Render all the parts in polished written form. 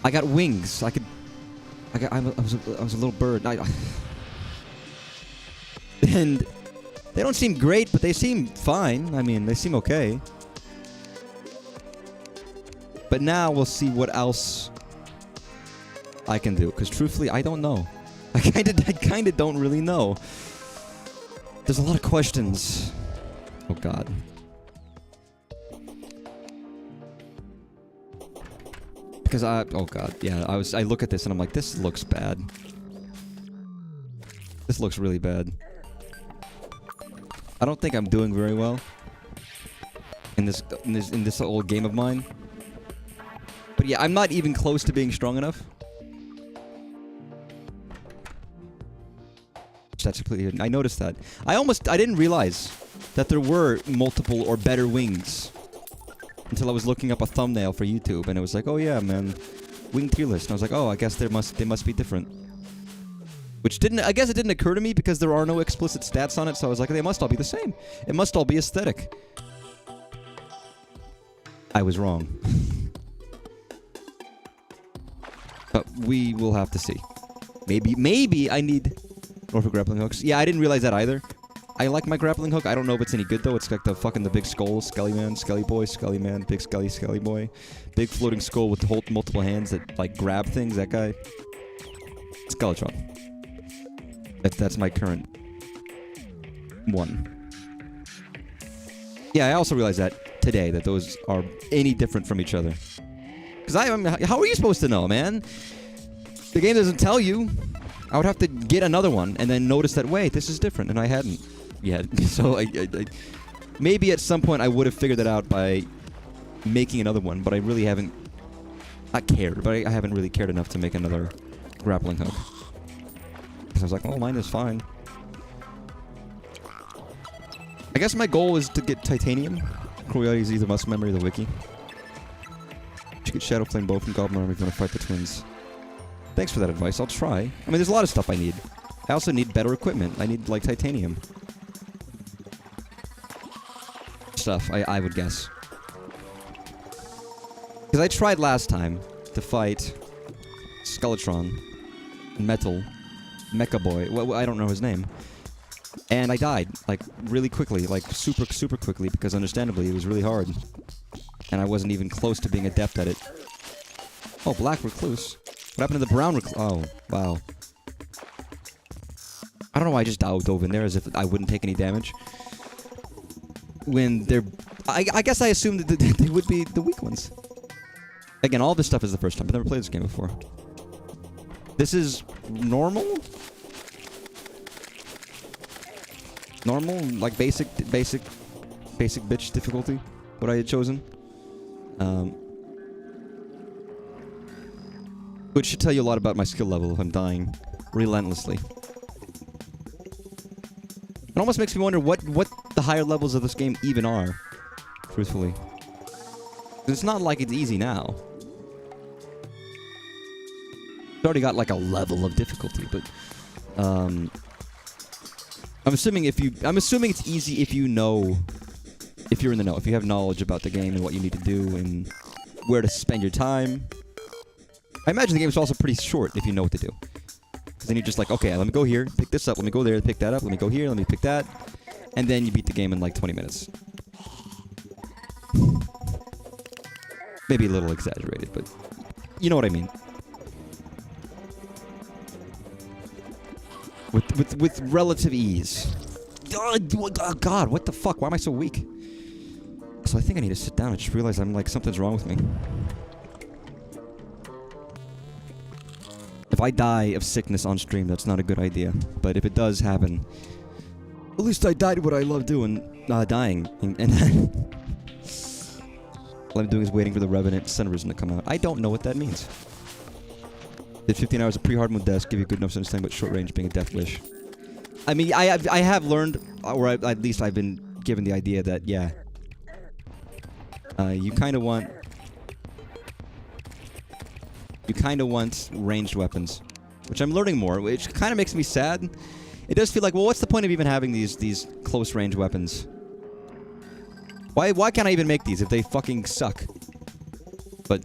I got wings. I was a little bird. And they don't seem great, but they seem fine. I mean, they seem okay. But now we'll see what else I can do. Because truthfully, I don't know. I kind of don't really know. There's a lot of questions. Oh God. Because oh God, yeah, I look at this and I'm like, this looks bad. This looks really bad. I don't think I'm doing very well in this old game of mine. But yeah, I'm not even close to being strong enough. That's completely hidden. I noticed that. I didn't realize that there were multiple or better wings until I was looking up a thumbnail for YouTube, and it was like, oh yeah, man, wing tier list. And I was like, oh, I guess they must be different. Which I guess it didn't occur to me because there are no explicit stats on it, so I was like, they must all be the same. It must all be aesthetic. I was wrong. But we will have to see. Maybe I need more for grappling hooks. Yeah, I didn't realize that either. I like my grappling hook. I don't know if it's any good though. It's like the big skull, Skelly man, Skelly boy, Skelly man, big Skelly boy. Big floating skull with multiple hands that like grab things, that guy. Skeletron. That's my current one. Yeah, I also realized that today, that those are any different from each other. Because how are you supposed to know, man? The game doesn't tell you. I would have to get another one and then notice that, wait, this is different, and I hadn't yet. So maybe at some point I would have figured that out by making another one, but I really haven't. Not cared, but I haven't really cared enough to make another grappling hook. Because I was like, oh, mine is fine. I guess my goal is to get titanium. Cruelty is either muscle memory or the wiki. You get Shadow Flame Bow from Goblin Army if you want to fight the twins. Thanks for that advice. I'll try. I mean, there's a lot of stuff I need. I also need better equipment. I need, like, titanium. Stuff, I would guess. Because I tried last time to fight Skeletron, Metal, Mecha Boy. Well, I don't know his name. And I died, like, really quickly. Like, super, super quickly, because understandably, it was really hard. And I wasn't even close to being adept at it. Oh, Black Recluse. What happened to the brown recluse? Oh, wow. I don't know why I just dove in there as if I wouldn't take any damage. When they're... I guess I assumed that they would be the weak ones. Again, all this stuff is the first time. I've never played this game before. This is normal? Normal? Like basic bitch difficulty? What I had chosen? Which should tell you a lot about my skill level if I'm dying relentlessly. It almost makes me wonder what the higher levels of this game even are, truthfully. It's not like it's easy now. It's already got like a level of difficulty, but I'm assuming it's easy if you know, if you're in the know, if you have knowledge about the game and what you need to do and where to spend your time. I imagine the game is also pretty short if you know what to do. Because then you're just like, okay, let me go here, pick this up, let me go there, pick that up, let me go here, let me pick that. And then you beat the game in like 20 minutes. Maybe a little exaggerated, but you know what I mean. With relative ease. Oh, God, what the fuck? Why am I so weak? So I think I need to sit down. I just realized I'm like, something's wrong with me. If I die of sickness on stream, that's not a good idea. But if it does happen, at least I died what I love doing, dying. And all I'm doing is waiting for the Revenant Sun-Risen to come out. I don't know what that means. Did 15 hours of pre-hard mode deaths give you good enough to understand what short range being a death wish? I mean, I have learned, or at least I've been given the idea that, yeah, you kind of want ranged weapons, which I'm learning more, which kind of makes me sad. It does feel like, well, what's the point of even having these close range weapons? Why can't I even make these if they fucking suck? But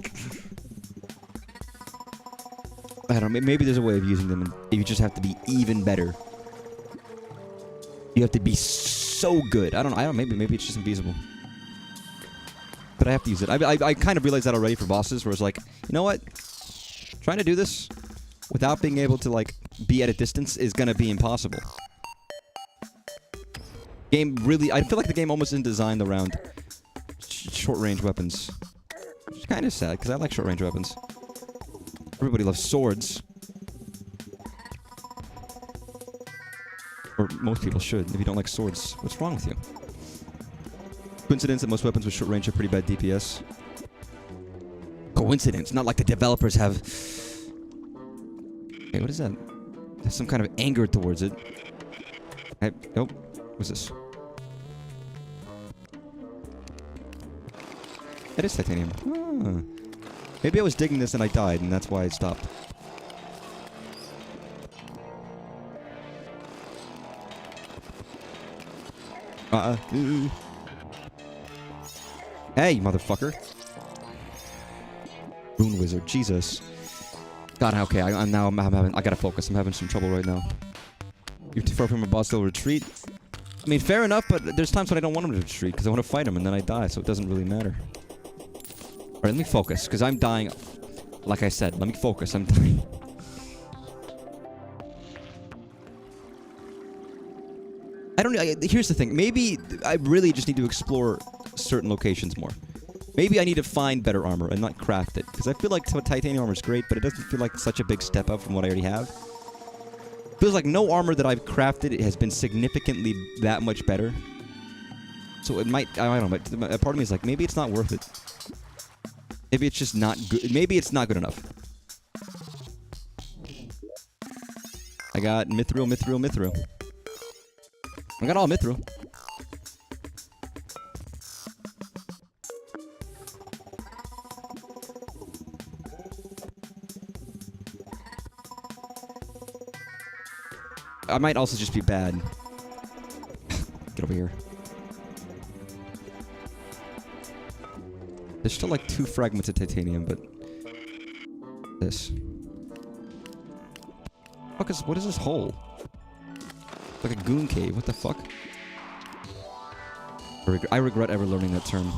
I don't know. Maybe there's a way of using them, and you just have to be even better. You have to be so good. I don't know. Maybe it's just unfeasible. But I have to use it. I kind of realized that already for bosses, where it's like, you know what? Trying to do this without being able to, like, be at a distance is gonna be impossible. Game really... I feel like the game almost isn't designed around short-range weapons. Which is kind of sad, because I like short-range weapons. Everybody loves swords. Or most people should. If you don't like swords, what's wrong with you? Coincidence that most weapons with short range have pretty bad DPS. Coincidence, not like the developers have... Hey, what is that? There's some kind of anger towards it. Hey, nope. What's this? It is titanium. Ah. Maybe I was digging this and I died, and that's why I stopped. Hey, motherfucker. Rune Wizard, Jesus. God, okay, I'm having... I gotta focus. I'm having some trouble right now. You're too far from a boss, they'll retreat. I mean, fair enough, but there's times when I don't want him to retreat, because I want to fight him, and then I die, so it doesn't really matter. Alright, let me focus, because I'm dying. Like I said, let me focus. I'm dying. I don't know. Here's the thing. Maybe I really just need to explore certain locations more. Maybe I need to find better armor and not craft it. Because I feel like titanium armor is great, but it doesn't feel like such a big step up from what I already have. Feels like no armor that I've crafted has been significantly that much better. So it might... I don't know. But a part of me is like, maybe it's not worth it. Maybe it's just not good. Maybe it's not good enough. I got mithril, mithril, mithril. I got all mithril. I might also just be bad. Get over here. There's still like 2 fragments of titanium, but... This. What is this hole? Like a goon cave. What the fuck? I regret ever learning that term.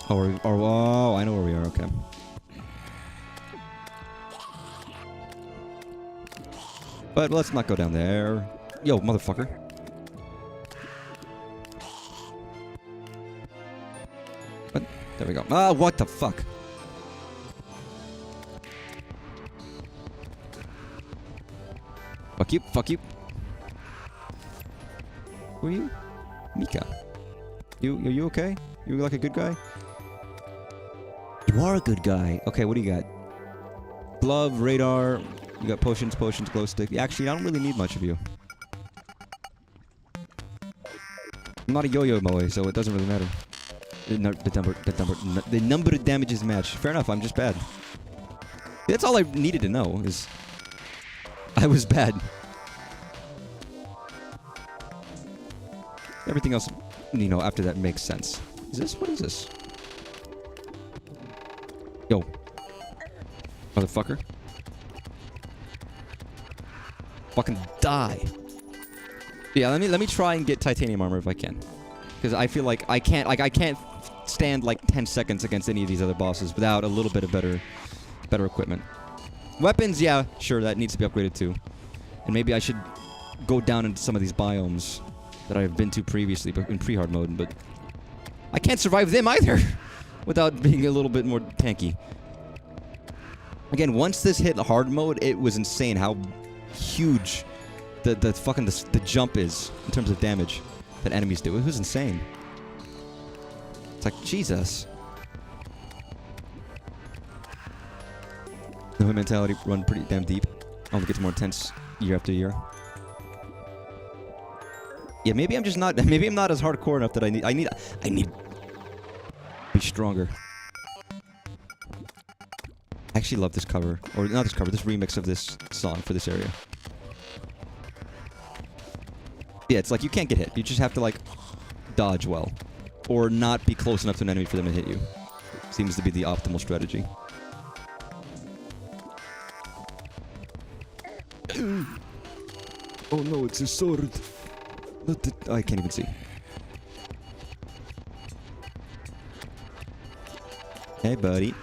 Oh, I know where we are. Okay. But let's not go down there. Yo, motherfucker. What? There we go. Ah, what the fuck? Fuck you, fuck you. Who are you? Mika. You okay? You like a good guy? You are a good guy. Okay, what do you got? Glove, radar. You got potions, glow stick. Actually, I don't really need much of you. I'm not a yo-yo boy, so it doesn't really matter. The number of damages match. Fair enough, I'm just bad. That's all I needed to know, is... I was bad. Everything else, you know, after that makes sense. Is this? What is this? Yo. Motherfucker. Fucking die. Yeah, let me try and get titanium armor if I can. Because I feel like I can't stand like 10 seconds against any of these other bosses without a little bit of better equipment. Weapons, yeah, sure, that needs to be upgraded too. And maybe I should go down into some of these biomes that I've been to previously, but in pre-hard mode, but I can't survive them either without being a little bit more tanky. Again, once this hit hard mode, it was insane how huge the jump is in terms of damage that enemies do. It was insane. It's like, Jesus. No mentality run pretty damn deep. Only gets more intense year after year. Yeah, maybe I'm just not. Maybe I'm not as hardcore enough that I need to be stronger. I actually love this cover, or not this cover, this remix of this song for this area. Yeah, it's like you can't get hit. You just have to like dodge well, or not be close enough to an enemy for them to hit you. Seems to be the optimal strategy. Oh no, it's a sword. I can't even see. Hey, buddy.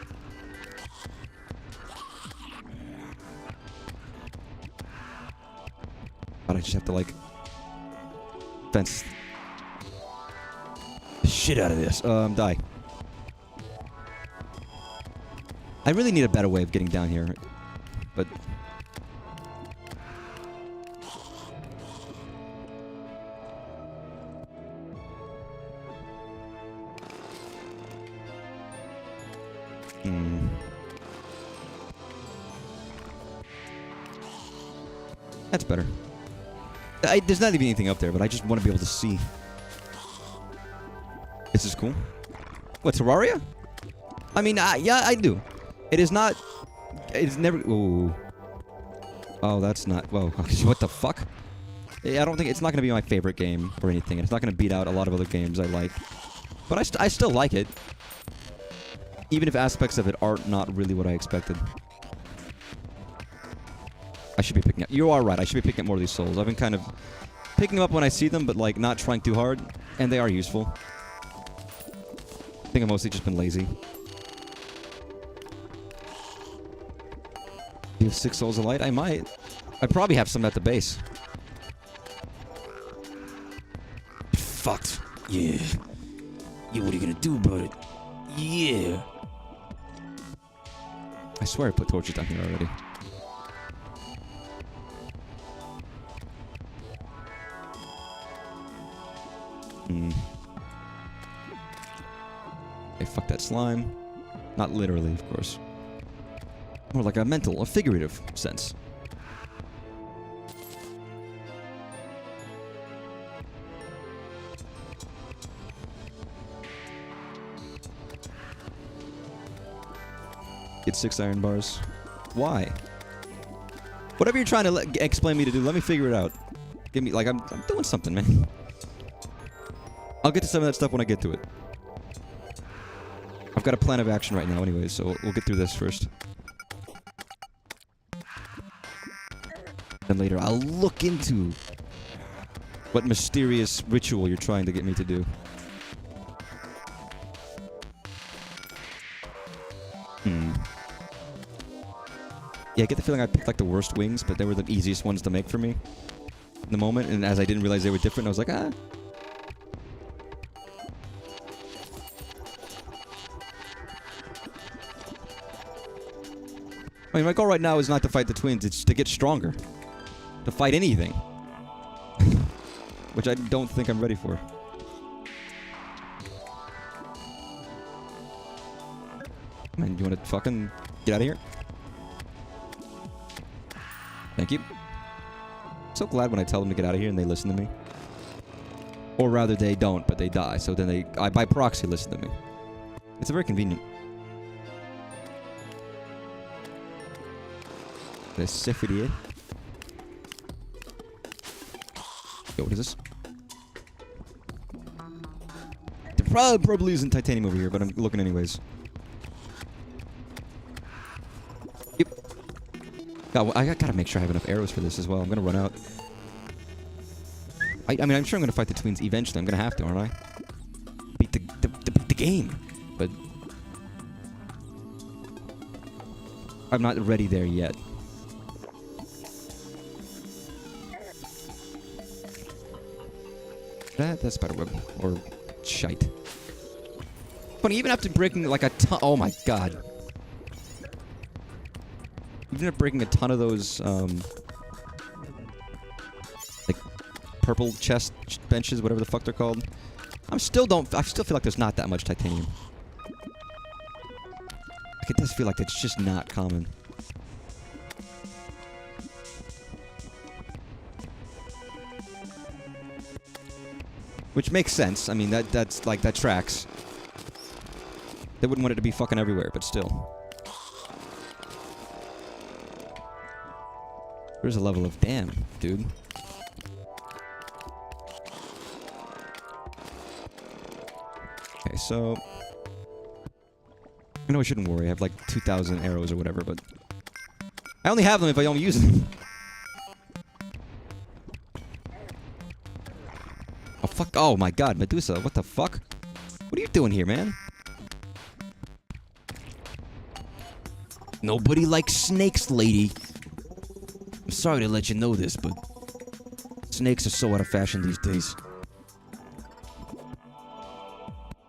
But I just have to, like, fence the shit out of this. Die. I really need a better way of getting down here, but... That's better. There's not even anything up there, but I just want to be able to see. This is cool. What, Terraria? I mean, yeah, I do. It is not... It's never... Ooh. Oh, that's not... Whoa. What the fuck? I don't think... It's not going to be my favorite game or anything. It's not going to beat out a lot of other games I like. But I still like it. Even if aspects of it aren't not really what I expected. I should be picking up... You are right. I should be picking up more of these souls. I've been kind of picking them up when I see them, but, like, not trying too hard. And they are useful. I think I've mostly just been lazy. Do you have 6 souls of light? I might. I probably have some at the base. Fucked. Yeah. Yeah, what are you gonna do about it? Yeah. I swear I put torches down here already. Okay, fuck that slime. Not literally, of course. More like a mental, a figurative sense. Get 6 iron bars. Why? Whatever you're trying to explain me to do, let me figure it out. Give me, like, I'm doing something, man. I'll get to some of that stuff when I get to it. I've got a plan of action right now anyways, so we'll get through this first. Then later, I'll look into what mysterious ritual you're trying to get me to do. Yeah, I get the feeling I picked like the worst wings, but they were the easiest ones to make for me in the moment, and as I didn't realize they were different, I was like, ah. I mean, my goal right now is not to fight the twins, it's to get stronger. To fight anything. Which I don't think I'm ready for. Man, you want to fucking get out of here? Thank you. So glad when I tell them to get out of here and they listen to me. Or rather, they don't, but they die. So then I by proxy listen to me. It's very convenient. The Sifridier. Yo, what is this? There probably isn't titanium over here, but I'm looking anyways. Yep. God, I gotta make sure I have enough arrows for this as well. I'm gonna run out. I mean, I'm sure I'm gonna fight the twins eventually. I'm gonna have to, aren't I? Beat the game. But I'm not ready there yet. That's spiderweb. Or shite. Funny, even after breaking like a ton... Oh my god. Even after breaking a ton of those, like, purple chest benches, whatever the fuck they're called. I still feel like there's not that much titanium. Like, it does feel like it's just not common. Which makes sense. I mean, that's like, that tracks. They wouldn't want it to be fucking everywhere, but still. There's a level of damn, dude. Okay, so... I know I shouldn't worry. I have like 2,000 arrows or whatever, but... I only have them if I don't use them. fuck? Oh my god, Medusa, what the fuck? What are you doing here, man? Nobody likes snakes, lady. I'm sorry to let you know this, but snakes are so out of fashion these days.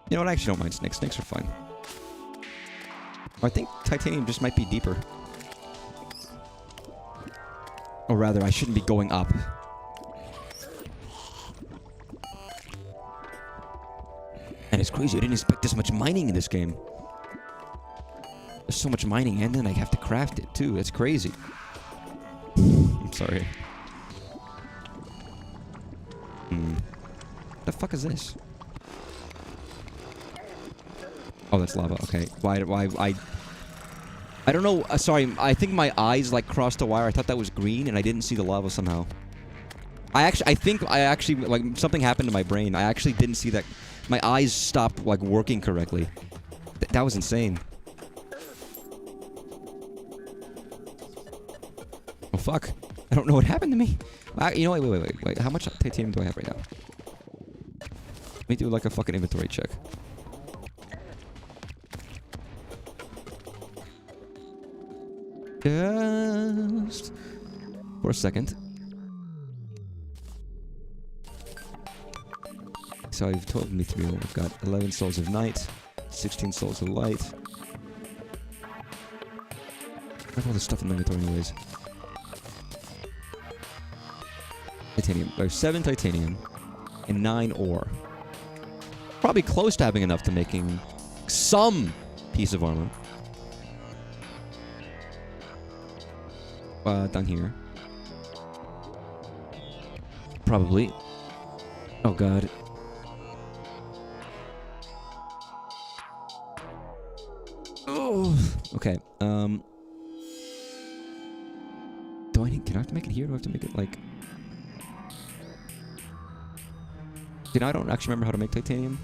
You know what? I actually don't mind snakes. Snakes are fine. I think titanium just might be deeper. Or rather, I shouldn't be going up. And it's crazy. I didn't expect this much mining in this game. There's so much mining, and then I have to craft it, too. It's crazy. I'm sorry. What the fuck is this? Oh, that's lava. Okay. Why, I don't know. Sorry, I think my eyes, like, crossed the wire. I thought that was green, and I didn't see the lava somehow. I think like, something happened to my brain. I actually didn't see that. My eyes stopped, like, working correctly. That was insane. Oh, fuck. I don't know what happened to me. You know, wait. How much titanium do I have right now? Let me do, like, a fucking inventory check. Just for a second. So I've told me through. I've got 11 souls of night, 16 souls of light. I have all this stuff in my inventory anyways. Titanium. There's 7 titanium and 9 ore. Probably close to having enough to making some piece of armor. Down here. Probably. Oh god. Oh. Okay. Do I need? Can I have to make it here? Do I have to make it like? You know, I don't actually remember how to make titanium.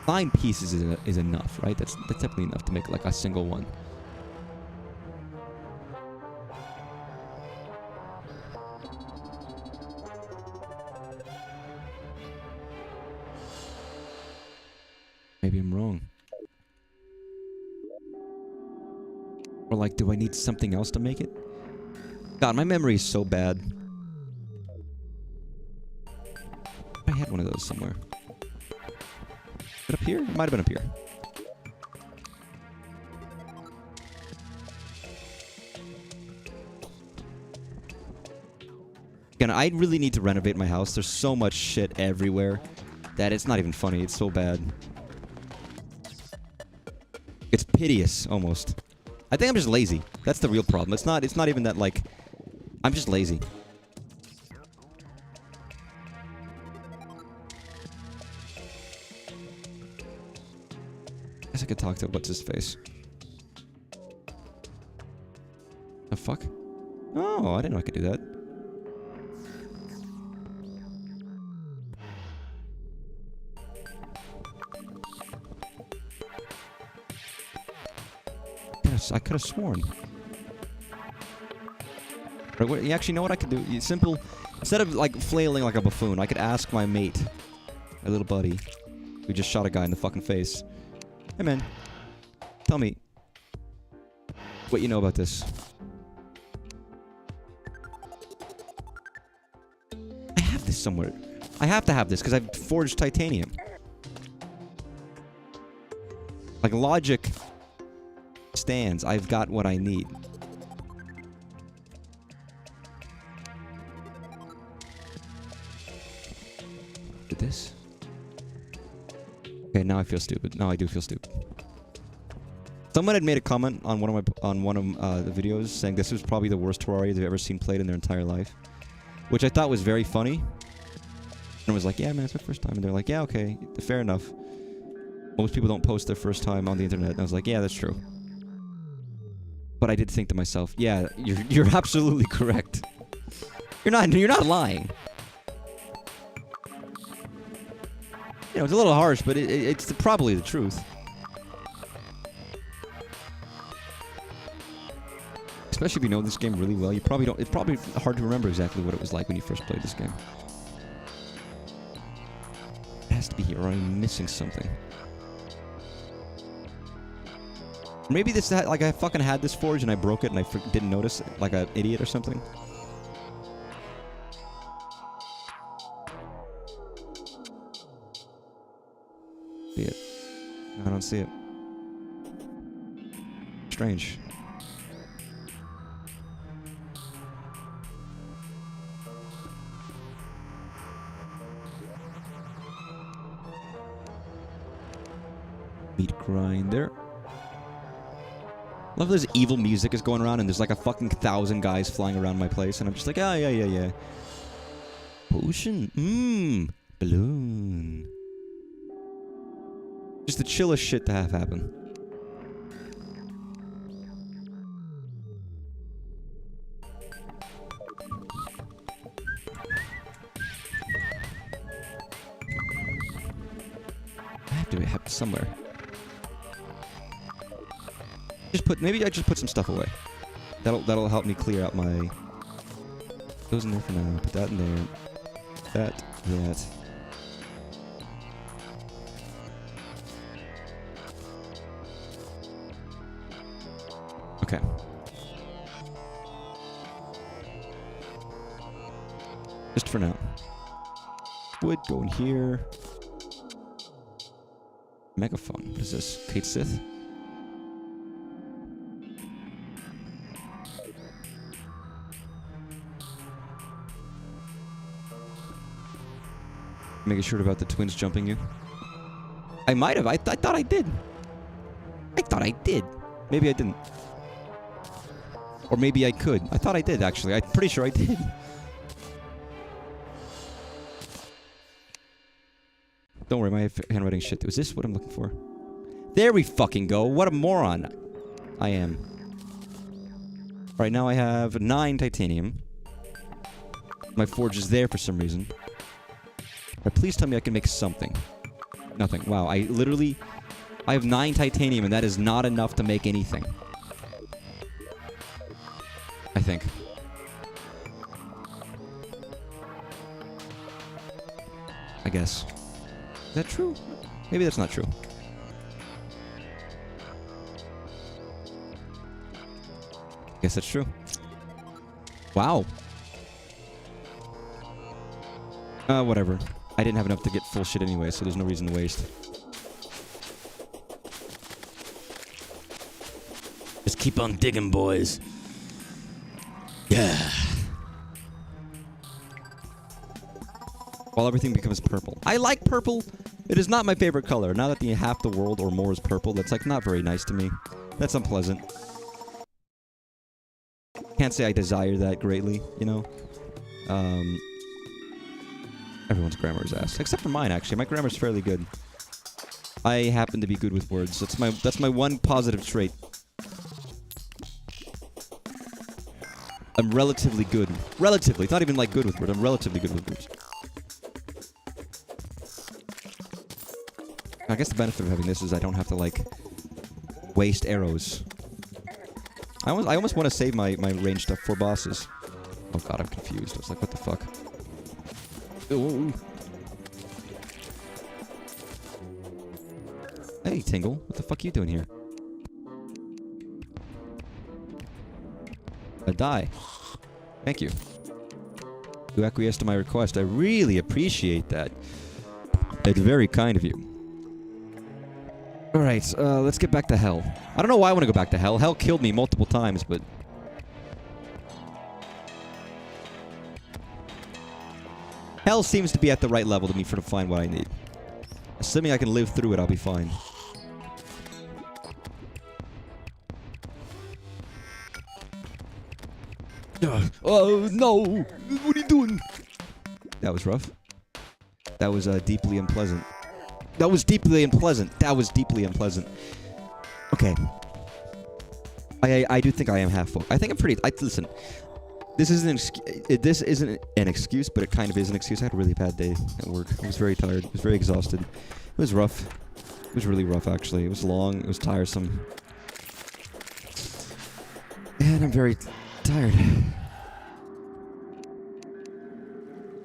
9 pieces is enough, right? That's definitely enough to make like a single one. Maybe I'm wrong. Or like, do I need something else to make it? God, my memory is so bad. I had one of those somewhere. Is it up here? It might have been up here. Again, I really need to renovate my house. There's so much shit everywhere that it's not even funny. It's so bad. It's piteous, almost. I think I'm just lazy. That's the real problem. It's not even that, like... I'm just lazy. I guess I could talk to what's-his-face. The fuck? Oh, I didn't know I could do that. I could have sworn. Right, you actually know what I could do? Simple. Instead of like flailing like a buffoon, I could ask my mate, my little buddy, who just shot a guy in the fucking face. Hey man, tell me what you know about this. I have this somewhere. I have to have this because I've forged titanium. Like logic stands. I've got what I need. Did this? Okay, now I feel stupid. Now I do feel stupid. Someone had made a comment on one of the videos saying this was probably the worst Terraria they've ever seen played in their entire life, which I thought was very funny. And I was like, yeah, man, it's my first time. And they're like, yeah, okay, fair enough. Most people don't post their first time on the internet. And I was like, yeah, that's true. But I did think to myself, yeah, you're absolutely correct. You're not lying. You know, it's a little harsh, but it's probably the truth. Especially if you know this game really well, you probably don't. It's probably hard to remember exactly what it was like when you first played this game. be here, or I'm missing something. Maybe this, like, I fucking had this forge and I broke it and I didn't notice it, like an idiot or something. See it. I don't see it. Strange. Meat grinder. Love this evil music is going around and there's like a fucking 1,000 guys flying around my place and I'm just like, ah, yeah. Potion. Balloon. Just the chillest shit to have happen. I have to have somewhere. Maybe I just put some stuff away. That'll help me clear out my... Those in there for now. Put that in there. That. Okay. Just for now. Wood, go in here. Megaphone. What is this? Kate Sith? Making sure about the twins jumping you. I might have. I thought I did. Maybe I didn't. Or maybe I could. I thought I did, actually. I'm pretty sure I did. Don't worry, my handwriting shit. Was this what I'm looking for? There we fucking go. What a moron I am. Right now I have 9 titanium. My forge is there for some reason. But please tell me I can make something. Nothing. Wow, I have 9 titanium and that is not enough to make anything. I think. I guess. Is that true? Maybe that's not true. Guess that's true. Wow. Whatever. I didn't have enough to get full shit anyway, so there's no reason to waste. Just keep on digging, boys. Yeah. While everything becomes purple. I like purple. It is not my favorite color. Now that the half the world or more is purple, that's like not very nice to me. That's unpleasant. Can't say I desire that greatly, you know? Everyone's grammar is ass. Except for mine, actually. My grammar's fairly good. I happen to be good with words. That's my one positive trait. I'm relatively good. Relatively. It's not even like good with words. I'm relatively good with words. I guess the benefit of having this is I don't have to, like, waste arrows. I almost want to save my range stuff for bosses. Oh god, I'm confused. I was like, what the fuck? Ooh. Hey, Tingle. What the fuck are you doing here? A die. Thank you. You acquiesced to my request. I really appreciate that. It's very kind of you. Alright, let's get back to hell. I don't know why I want to go back to hell. Hell killed me multiple times, but... Hell seems to be at the right level to me to find what I need. Assuming I can live through it, I'll be fine. Oh, no! What are you doing? That was rough. That was, deeply unpleasant. That was deeply unpleasant. Okay. I do think I am half full. I think I'm pretty... listen. This isn't an excuse, but it kind of is an excuse. I had a really bad day at work. I was very tired. I was very exhausted. It was rough. It was really rough, actually. It was long. It was tiresome. And I'm very tired.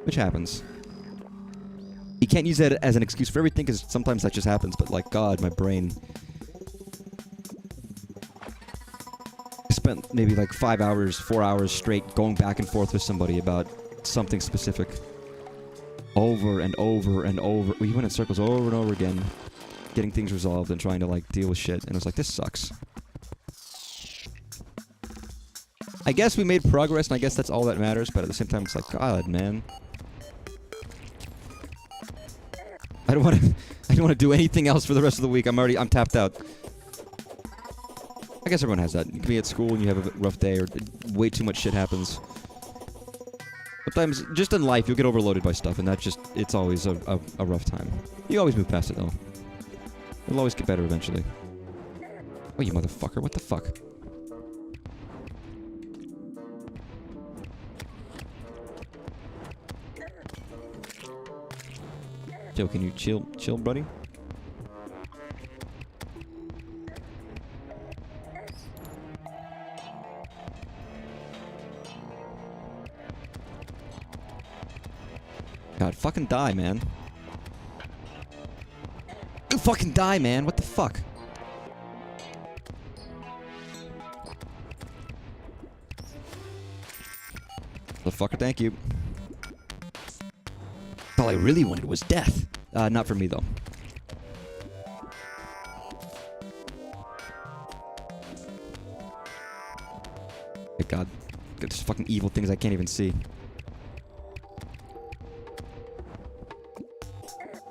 Which happens. You can't use that as an excuse for everything, because sometimes that just happens, but like, God, my brain. I spent maybe like 5 hours, 4 hours straight going back and forth with somebody about something specific. Over and over and over. We went in circles over and over again, getting things resolved and trying to like deal with shit, and it was like, this sucks. I guess we made progress, and I guess that's all that matters, but at the same time, it's like, God, man. I don't want to do anything else for the rest of the week. I'm tapped out. I guess everyone has that. You can be at school and you have a rough day, or way too much shit happens. Sometimes, just in life, you'll get overloaded by stuff, and it's always a rough time. You always move past it, though. It'll always get better eventually. Oh, you motherfucker. What the fuck? Joe, can you chill, buddy? God, fucking die, man. You fucking die, man. What the fuck? Motherfucker, thank you. All I really wanted was death. Not for me, though. Good God. There's fucking evil things I can't even see.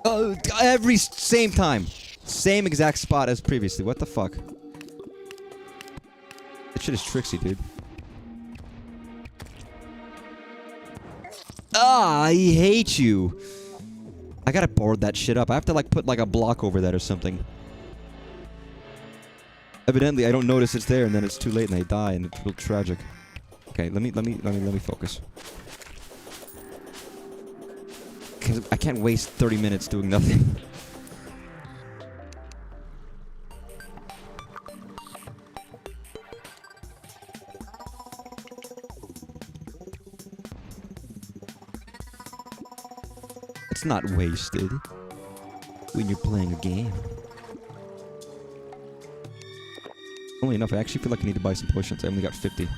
Oh, every same time. Same exact spot as previously. What the fuck? That shit is tricksy, dude. Ah, I hate you. I gotta board that shit up. I have to like put like a block over that or something. Evidently, I don't notice it's there, and then it's too late, and they die, and it's real tragic. Okay, let me focus. Cause I can't waste 30 minutes doing nothing. It's not wasted when you're playing a game. Only enough. I actually feel like I need to buy some potions. I only got 50.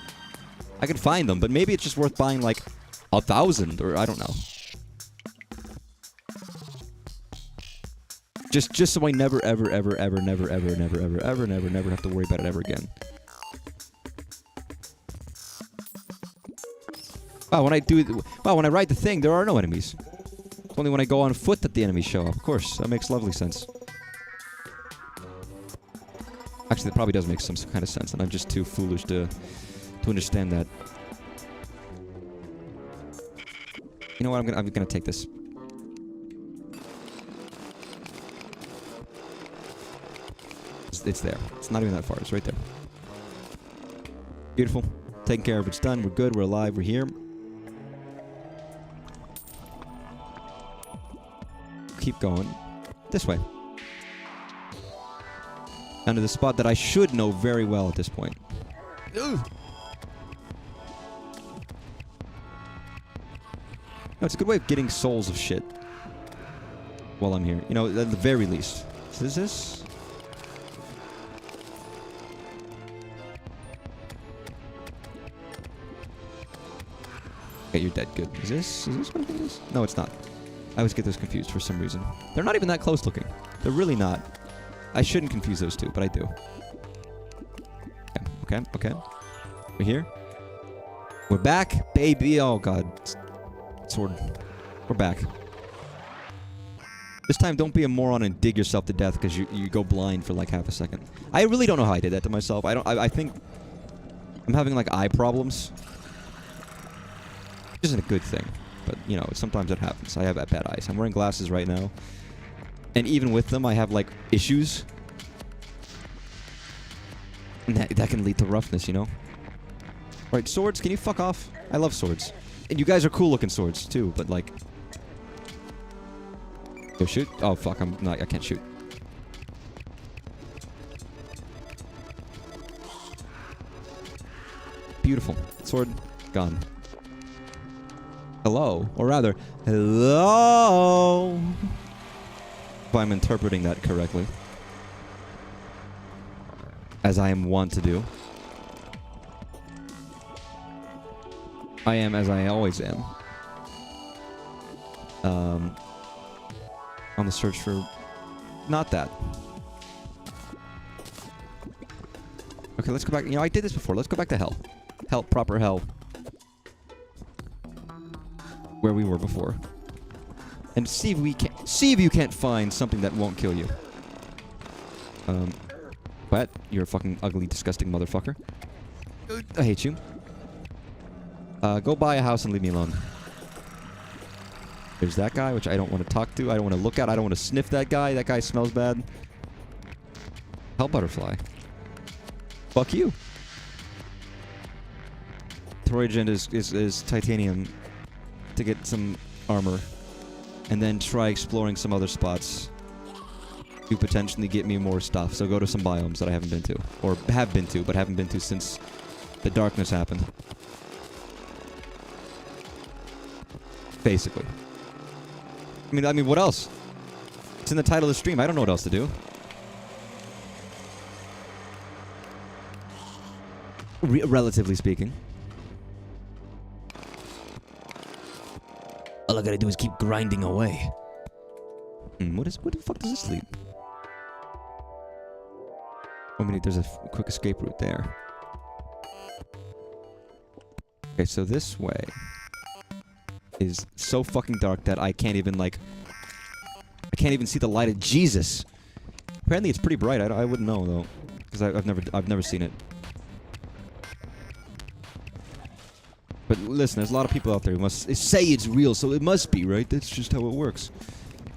I can find them, but maybe it's just worth buying like 1,000, or I don't know. Just so I never ever ever ever never ever never ever ever never never have to worry about it ever again. Wow, when I ride the thing, there are no enemies. It's only when I go on foot that the enemies show up. Of course, that makes lovely sense. Actually, that probably does make some kind of sense, and I'm just too foolish to understand that. You know what? I'm gonna take this. It's there. It's not even that far. It's right there. Beautiful. Taken care of. It's done. We're good. We're alive. We're here. Keep going. This way. Down to the spot that I should know very well at this point. Ugh. No, it's a good way of getting souls of shit while I'm here. You know, at the very least. Is this? Okay, you're dead. Good. Is this what I think it is? No, it's not. I always get those confused for some reason. They're not even that close looking. They're really not. I shouldn't confuse those two, but I do. Okay. We're here. We're back, baby. Oh, God. Sword. We're back. This time, don't be a moron and dig yourself to death because you go blind for like half a second. I really don't know how I did that to myself. I think I'm having like eye problems. Which isn't a good thing. But, you know, sometimes it happens. I have bad eyes. I'm wearing glasses right now. And even with them, I have, like, issues. And that can lead to roughness, you know? Alright, swords, can you fuck off? I love swords. And you guys are cool-looking swords, too, but, like... Go shoot? Oh, fuck, I can't shoot. Beautiful. Sword, gone. Hello. Or rather, hello. If I'm interpreting that correctly. As I am wont to do. I am as I always am. On the search for... not that. Okay, let's go back. You know, I did this before. Let's go back to hell. Hell, proper hell. Where we were before. And see if we can... see if you can't find something that won't kill you. But you're a fucking ugly, disgusting motherfucker. I hate you. Go buy a house and leave me alone. There's that guy, which I don't want to talk to. I don't want to look at. I don't want to sniff that guy. That guy smells bad. Hell butterfly. Fuck you. Terraria is titanium to get some armor. And then try exploring some other spots to potentially get me more stuff. So go to some biomes that I haven't been to. Or have been to, but haven't been to since the darkness happened. Basically. I mean, what else? It's in the title of the stream. I don't know what else to do. Relatively speaking. All I gotta do is keep grinding away. What the fuck does this lead? Oh, there's a quick escape route there. Okay, so this way is so fucking dark that I can't even, like... I can't even see the light of Jesus. Apparently it's pretty bright. I wouldn't know, though. Because I've never seen it. But listen, there's a lot of people out there who must say it's real, so it must be, right? That's just how it works.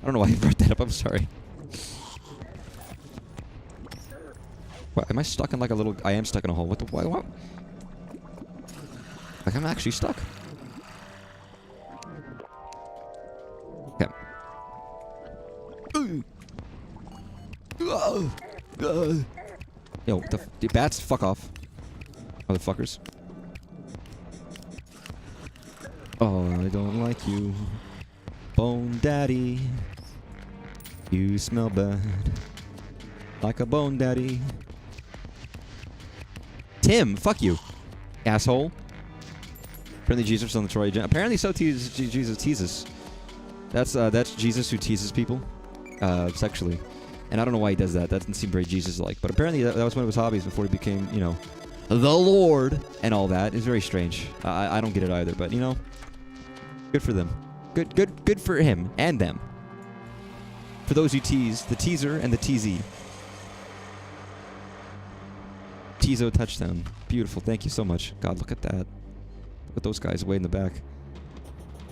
I don't know why I brought that up. I'm sorry. What, am I stuck in like a little... I am stuck in a hole. What the... Why? What? Like, I'm actually stuck. Okay. Yo, the bats, fuck off. Motherfuckers. Oh, I don't like you. Bone daddy. You smell bad. Like a bone daddy. Tim, fuck you. Asshole. Apparently Jesus on the Troy Gen. Apparently so Jesus teases. That's Jesus who teases people. Sexually. And I don't know why he does that. That doesn't seem very Jesus-like. But apparently that was one of his hobbies before he became, you know, the Lord and all that. It's very strange. I don't get it either, but, you know, good for them. Good for him and them. For those who tease, the teaser and the TZ. Teezo touchdown. Beautiful. Thank you so much. God, look at that. Look at those guys way in the back.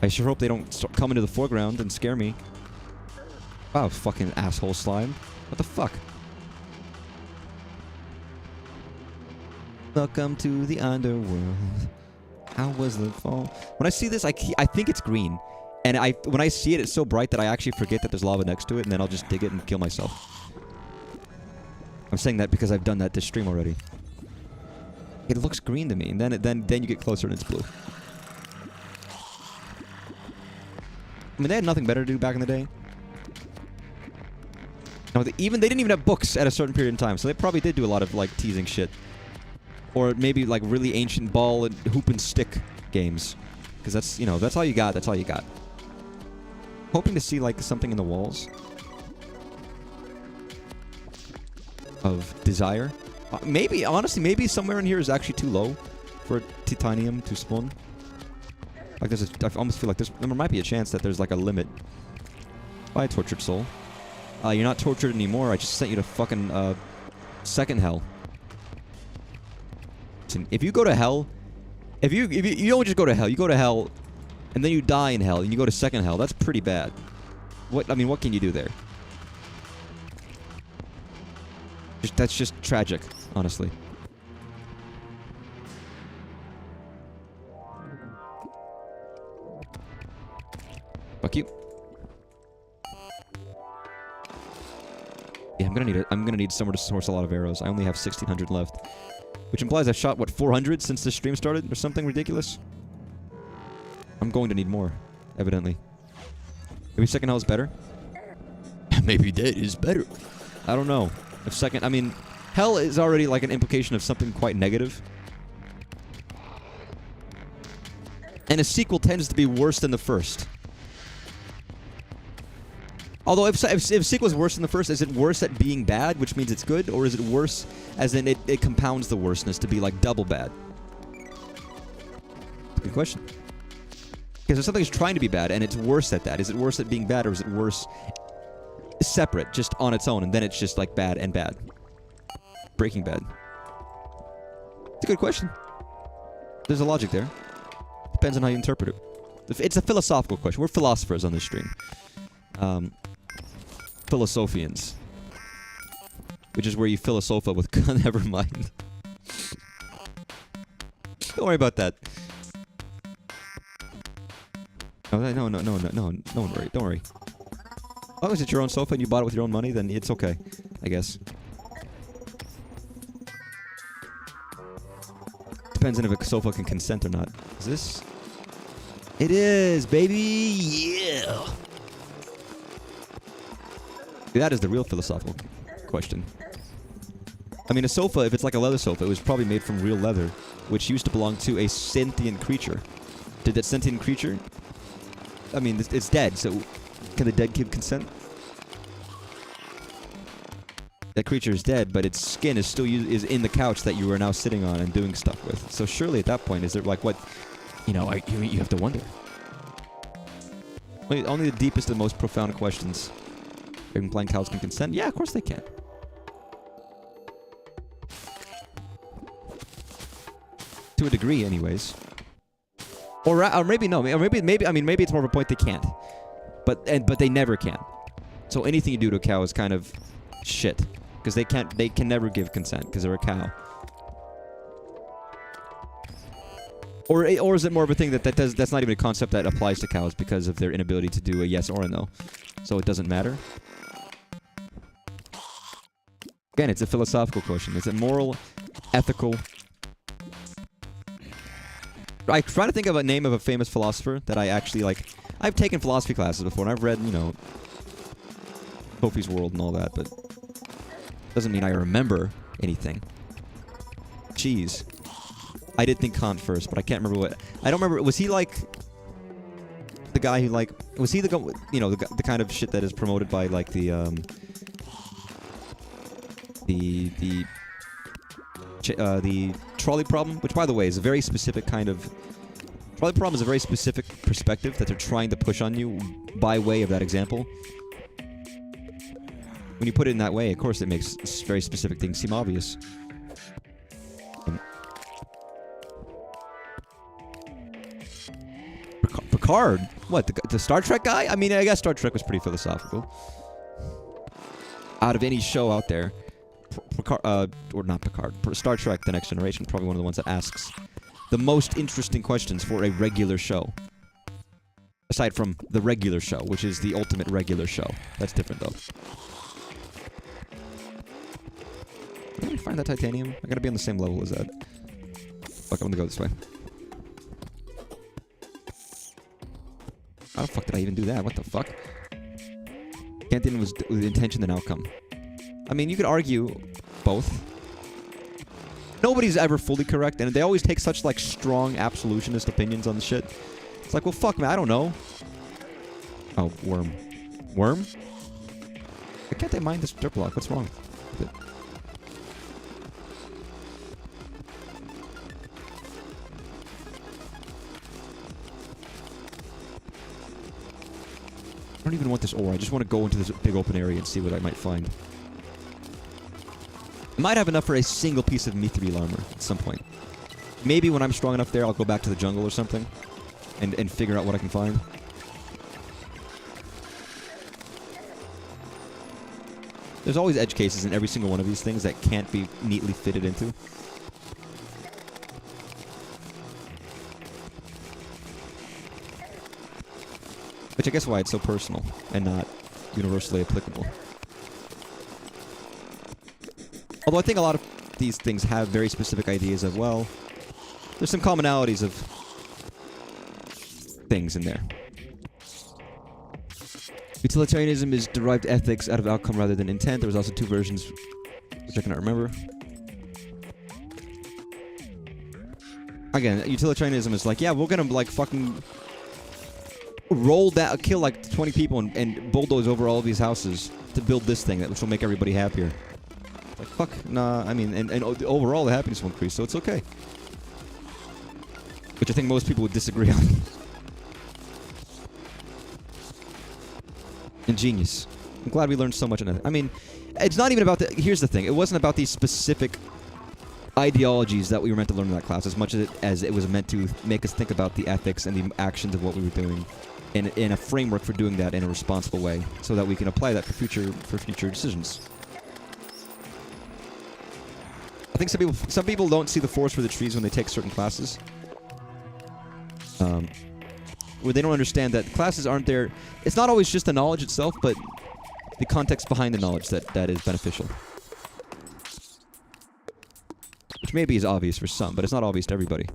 I sure hope they don't start coming to the foreground and scare me. Wow, fucking asshole slime. What the fuck? Welcome to the underworld. How was the fall? When I see this, I think it's green. And when I see it, it's so bright that I actually forget that there's lava next to it, and then I'll just dig it and kill myself. I'm saying that because I've done that this stream already. It looks green to me, and then you get closer and it's blue. I mean, they had nothing better to do back in the day. No, they didn't even have books at a certain period in time, so they probably did do a lot of, like, teasing shit. Or maybe, like, really ancient ball and hoop and stick games. Because that's, you know, that's all you got, that's all you got. Hoping to see, like, something in the walls. Of desire. Maybe, honestly, maybe somewhere in here is actually too low for titanium to spawn. Like, I almost feel like there might be a chance that there's, like, a limit. By a tortured soul. You're not tortured anymore. I just sent you to fucking, second hell. Listen, if you go to hell, if you don't just go to hell, you go to hell, and then you die in hell, and you go to second hell, that's pretty bad. What can you do there? That's just tragic, honestly. Fuck you. Yeah, I'm gonna need somewhere to source a lot of arrows. I only have 1,600 left, which implies I've shot what 400 since the stream started, or something ridiculous. I'm going to need more, evidently. Maybe second hell is better? Maybe that is better. I don't know. If second... I mean, hell is already like an implication of something quite negative. And a sequel tends to be worse than the first. Although, if sequel is worse than the first, is it worse at being bad, which means it's good? Or is it worse as in it compounds the worseness to be like double bad? Good question. Because if something's trying to be bad and it's worse at that, is it worse at being bad or is it worse separate, just on its own, and then it's just like bad and bad? Breaking Bad. It's a good question. There's a logic there. Depends on how you interpret it. It's a philosophical question. We're philosophers on this stream. Philosophians. Which is where you philosopha with... Never mind. Don't worry about that. No, don't worry. Don't worry. As long as it's your own sofa and you bought it with your own money, then it's okay, I guess. Depends on if a sofa can consent or not. Is this? It is, baby! Yeah! That is the real philosophical question. I mean, a sofa, if it's like a leather sofa, it was probably made from real leather, which used to belong to a sentient creature. Did that sentient creature... I mean, it's dead, so can the dead give consent? That creature is dead, but its skin is still is in the couch that you are now sitting on and doing stuff with. So surely at that point, is there like what... You know, you have to wonder. Only the deepest and most profound questions. Implying cows can consent? Yeah, of course they can. To a degree, anyways. Or maybe no. Or maybe. I mean, maybe it's more of a point they can't. But they never can. So anything you do to a cow is kind of shit, because they can never give consent because they're a cow. Or is it more of a thing that's not even a concept that applies to cows because of their inability to do a yes or a no, so it doesn't matter? Again, it's a philosophical question. Is it moral, ethical? I try to think of a name of a famous philosopher that I actually like. I've taken philosophy classes before, and I've read, you know, Sophie's World and all that, but doesn't mean I remember anything. Jeez. I did think Kant first, but I can't remember what... I don't remember... Was he like... The guy who like... Was he the... You know, the kind of shit that is promoted by like the trolley problem, which by the way is a very specific kind of... Trolley problem is a very specific perspective that they're trying to push on you by way of that example. When you put it in that way, of course it makes very specific things seem obvious. Picard? What, the Star Trek guy? I mean, I guess Star Trek was pretty philosophical. Out of any show out there, Picard, or not Picard, Star Trek The Next Generation, probably one of the ones that asks the most interesting questions for a regular show. Aside from the regular show, which is the ultimate regular show. That's different, though. Can we find that titanium? I gotta be on the same level as that. Fuck, I'm gonna go this way. How the fuck did I even do that? What the fuck? Can't deal with intention and outcome. I mean, you could argue both. Nobody's ever fully correct, and they always take such, like, strong absolutionist opinions on the shit. It's like, well, fuck, man, I don't know. Oh, worm. Worm? Why can't they mine this dirt block? What's wrong with it? I don't even want this ore. I just want to go into this big open area and see what I might find. I might have enough for a single piece of mithril armor at some point. Maybe when I'm strong enough there, I'll go back to the jungle or something and figure out what I can find. There's always edge cases in every single one of these things that can't be neatly fitted into. Which I guess why it's so personal and not universally applicable. Although I think a lot of these things have very specific ideas of, well, there's some commonalities of things in there. Utilitarianism is derived ethics out of outcome rather than intent. There was also 2 versions, which I cannot remember. Again, utilitarianism is like, yeah, we're gonna like fucking kill like 20 people and bulldoze over all of these houses to build this thing which will make everybody happier. Like, fuck, nah, I mean, and overall the happiness will increase, so it's okay. Which I think most people would disagree on. Ingenious. I'm glad we learned so much on that. I mean, it's not even about the... Here's the thing. It wasn't about these specific ideologies that we were meant to learn in that class as much as it was meant to make us think about the ethics and the actions of what we were doing in a framework for doing that in a responsible way so that we can apply that for future decisions. I think some people don't see the forest for the trees when they take certain classes. Where they don't understand that classes aren't there. It's not always just the knowledge itself, but the context behind the knowledge that is beneficial. Which maybe is obvious for some, but it's not obvious to everybody.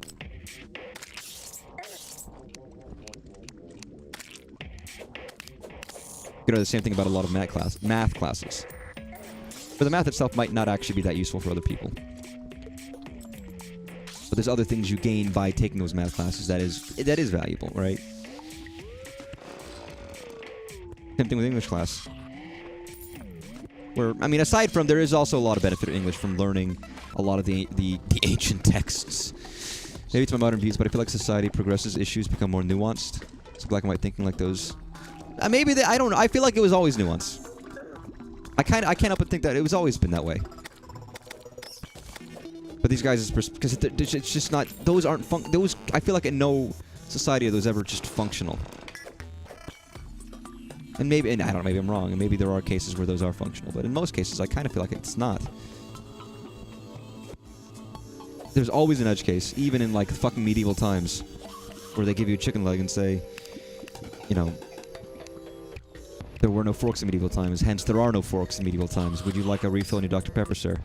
You know, the same thing about a lot of math classes. But the math itself might not actually be that useful for other people. But there's other things you gain by taking those math classes that is valuable, right? Same thing with English class. Where, I mean, aside from, there is also a lot of benefit in English from learning a lot of the ancient texts. Maybe it's my modern views, but I feel like society progresses, issues become more nuanced. So black and white thinking like those. Maybe I don't know. I feel like it was always nuanced. I can't help but think that it was always been that way. But these guys, because it's just not. Those aren't those. I feel like in no society are those ever just functional. And I don't know, maybe I'm wrong, and maybe there are cases where those are functional, but in most cases, I kind of feel like it's not. There's always an edge case, even in, like, fucking medieval times, where they give you a chicken leg and say, you know, there were no forks in medieval times, hence there are no forks in medieval times. Would you like a refill on your Dr. Pepper, sir?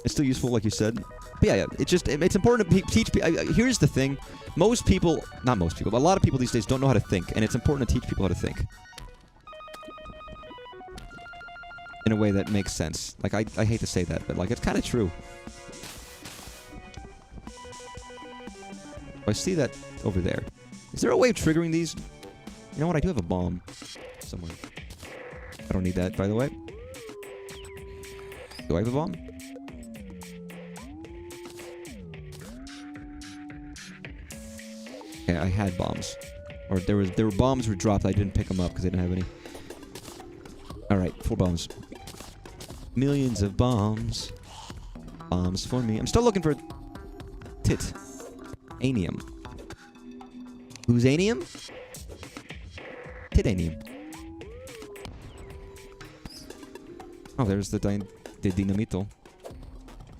It's still useful, like you said. But yeah, it's important to teach people. Here's the thing. Most people, not most people, but a lot of people these days don't know how to think, and it's important to teach people how to think. In a way that makes sense. Like, I hate to say that, but, like, it's kind of true. I see that over there. Is there a way of triggering these? You know what? I do have a bomb somewhere. I don't need that, by the way. Do I have a bomb? Okay, I had bombs. Or there were bombs were dropped. I didn't pick them up because I didn't have any. Alright, 4 bombs. Millions of bombs. Bombs for me. I'm still looking for Titanium. Who's Anium? Titanium. Oh, there's the Dinamito.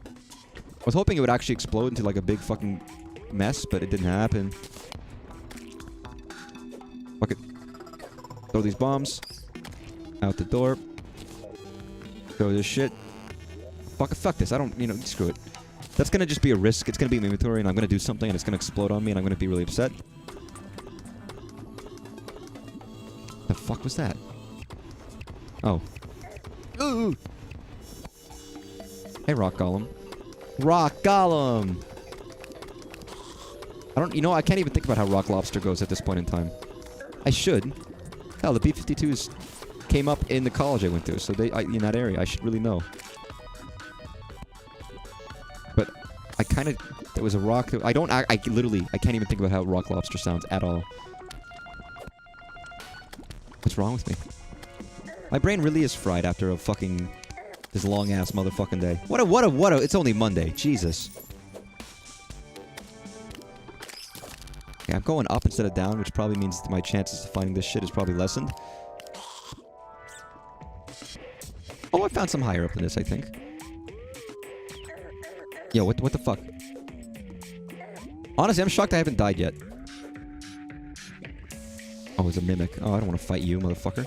I was hoping it would actually explode into like a big fucking mess, but it didn't happen. Fuck it. Throw these bombs. Out the door. Throw this shit. Fuck this. I don't, screw it. That's gonna just be a risk. It's gonna be in my inventory, and I'm gonna do something, and it's gonna explode on me, and I'm gonna be really upset. The fuck was that? Oh. Ooh! Hey, Rock Golem. Rock Golem! I can't even think about how Rock Lobster goes at this point in time. I should. Hell, the B-52s came up in the college I went to, so in that area, I should really know. But I kind of... There was a rock... I can't even think about how Rock Lobster sounds at all. What's wrong with me? My brain really is fried after a fucking... This long-ass motherfucking day. What a... It's only Monday. Jesus. Okay, I'm going up instead of down, which probably means my chances of finding this shit is probably lessened. Oh, I found some higher up than this, I think. Yo, what the fuck? Honestly, I'm shocked I haven't died yet. Oh, it's a mimic. Oh, I don't want to fight you, motherfucker.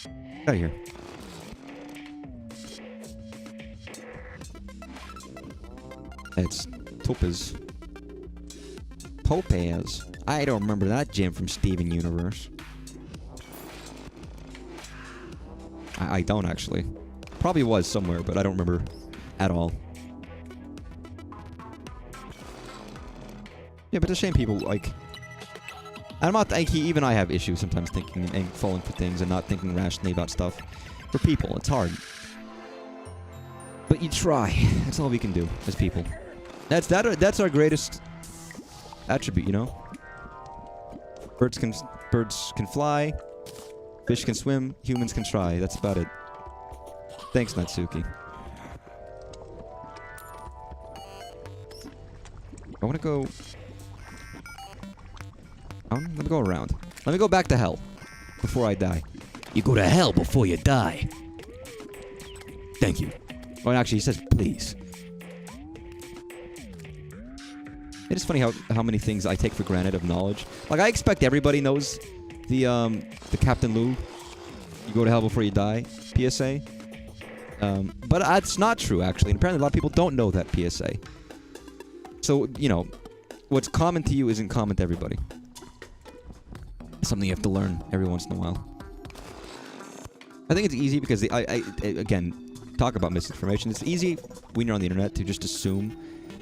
Get out of here. It's Topaz. Popaz. I don't remember that gym from Steven Universe. I don't actually. Probably was somewhere, but I don't remember at all. Yeah, but it's a shame people, like... I'm not... even I have issues sometimes thinking and falling for things and not thinking rationally about stuff. For people, it's hard. But you try. That's all we can do as people. That's our greatest attribute, you know? Birds can fly. Fish can swim. Humans can try. That's about it. Thanks, Natsuki. I want to go... let me go around. Let me go back to hell before I die. You go to hell before you die. Thank you. Oh, actually, he says please. It is funny how many things I take for granted of knowledge. Like, I expect everybody knows the Captain Lou, you go to hell before you die PSA. But that's not true, actually. And apparently a lot of people don't know that PSA. So, you know, what's common to you isn't common to everybody. It's something you have to learn every once in a while. I think it's easy because, again, talk about misinformation. It's easy when you're on the internet to just assume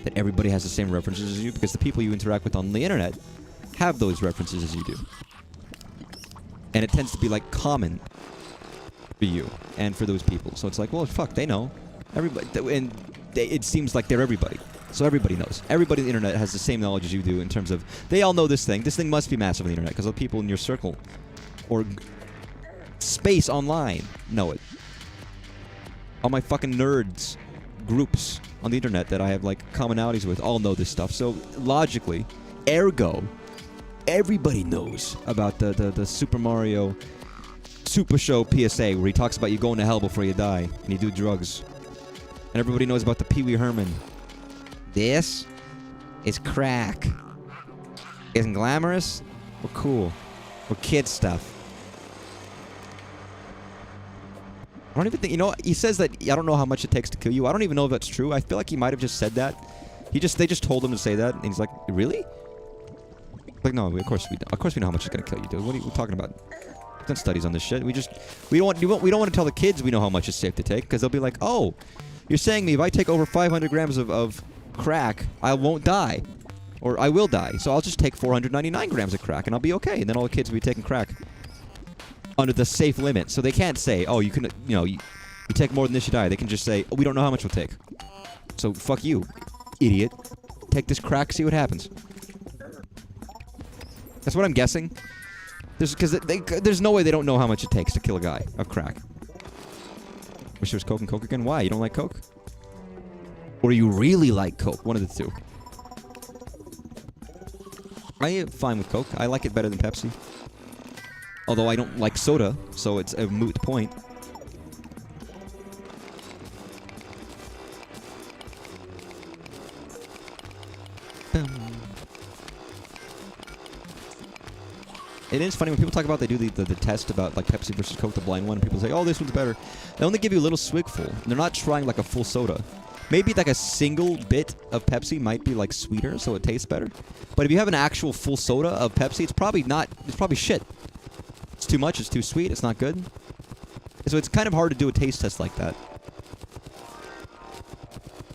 that everybody has the same references as you because the people you interact with on the internet have those references as you do. And it tends to be, like, common for you and for those people. So it's like, well, fuck, they know. Everybody, and it seems like they're everybody. So everybody knows. Everybody on the internet has the same knowledge as you do in terms of, they all know this thing. This thing must be massive on the internet because the people in your circle or space online know it. All my fucking nerds groups on the internet that I have, like, commonalities with all know this stuff. So logically, ergo, everybody knows about the Super Mario Super Show PSA where he talks about you going to hell before you die and you do drugs. And everybody knows about the Pee Wee Herman. This is crack. Isn't glamorous? We're cool. We're kid stuff. I don't even think, you know, he says that I don't know how much it takes to kill you. I don't even know if that's true. I feel like he might have just said that. They just told him to say that, and he's like, really? Like, no, of course we know how much it's gonna kill you, dude. What are you talking about? We've done studies on this shit. We don't want to tell the kids we know how much it's safe to take because they'll be like, oh, you're saying me if I take over 500 grams of crack, I won't die, or I will die. So I'll just take 499 grams of crack and I'll be okay. And then all the kids will be taking crack under the safe limit. So they can't say, oh, you can, you know, you take more than this, you die. They can just say, oh, we don't know how much we'll take. So fuck you, idiot. Take this crack, see what happens. That's what I'm guessing. There's no way they don't know how much it takes to kill a guy of crack. Wish there was Coke and Coke again. Why? You don't like Coke? Or you really like Coke? One of the two. I am fine with Coke. I like it better than Pepsi. Although I don't like soda, so it's a moot point. It is funny when people talk about they do the test about like Pepsi versus Coke, the blind one, and people say, oh, this one's better. They only give you a little swigful. They're not trying like a full soda. Maybe like a single bit of Pepsi might be like sweeter, so it tastes better. But if you have an actual full soda of Pepsi, it's probably shit. It's too much, it's too sweet, it's not good. So it's kind of hard to do a taste test like that.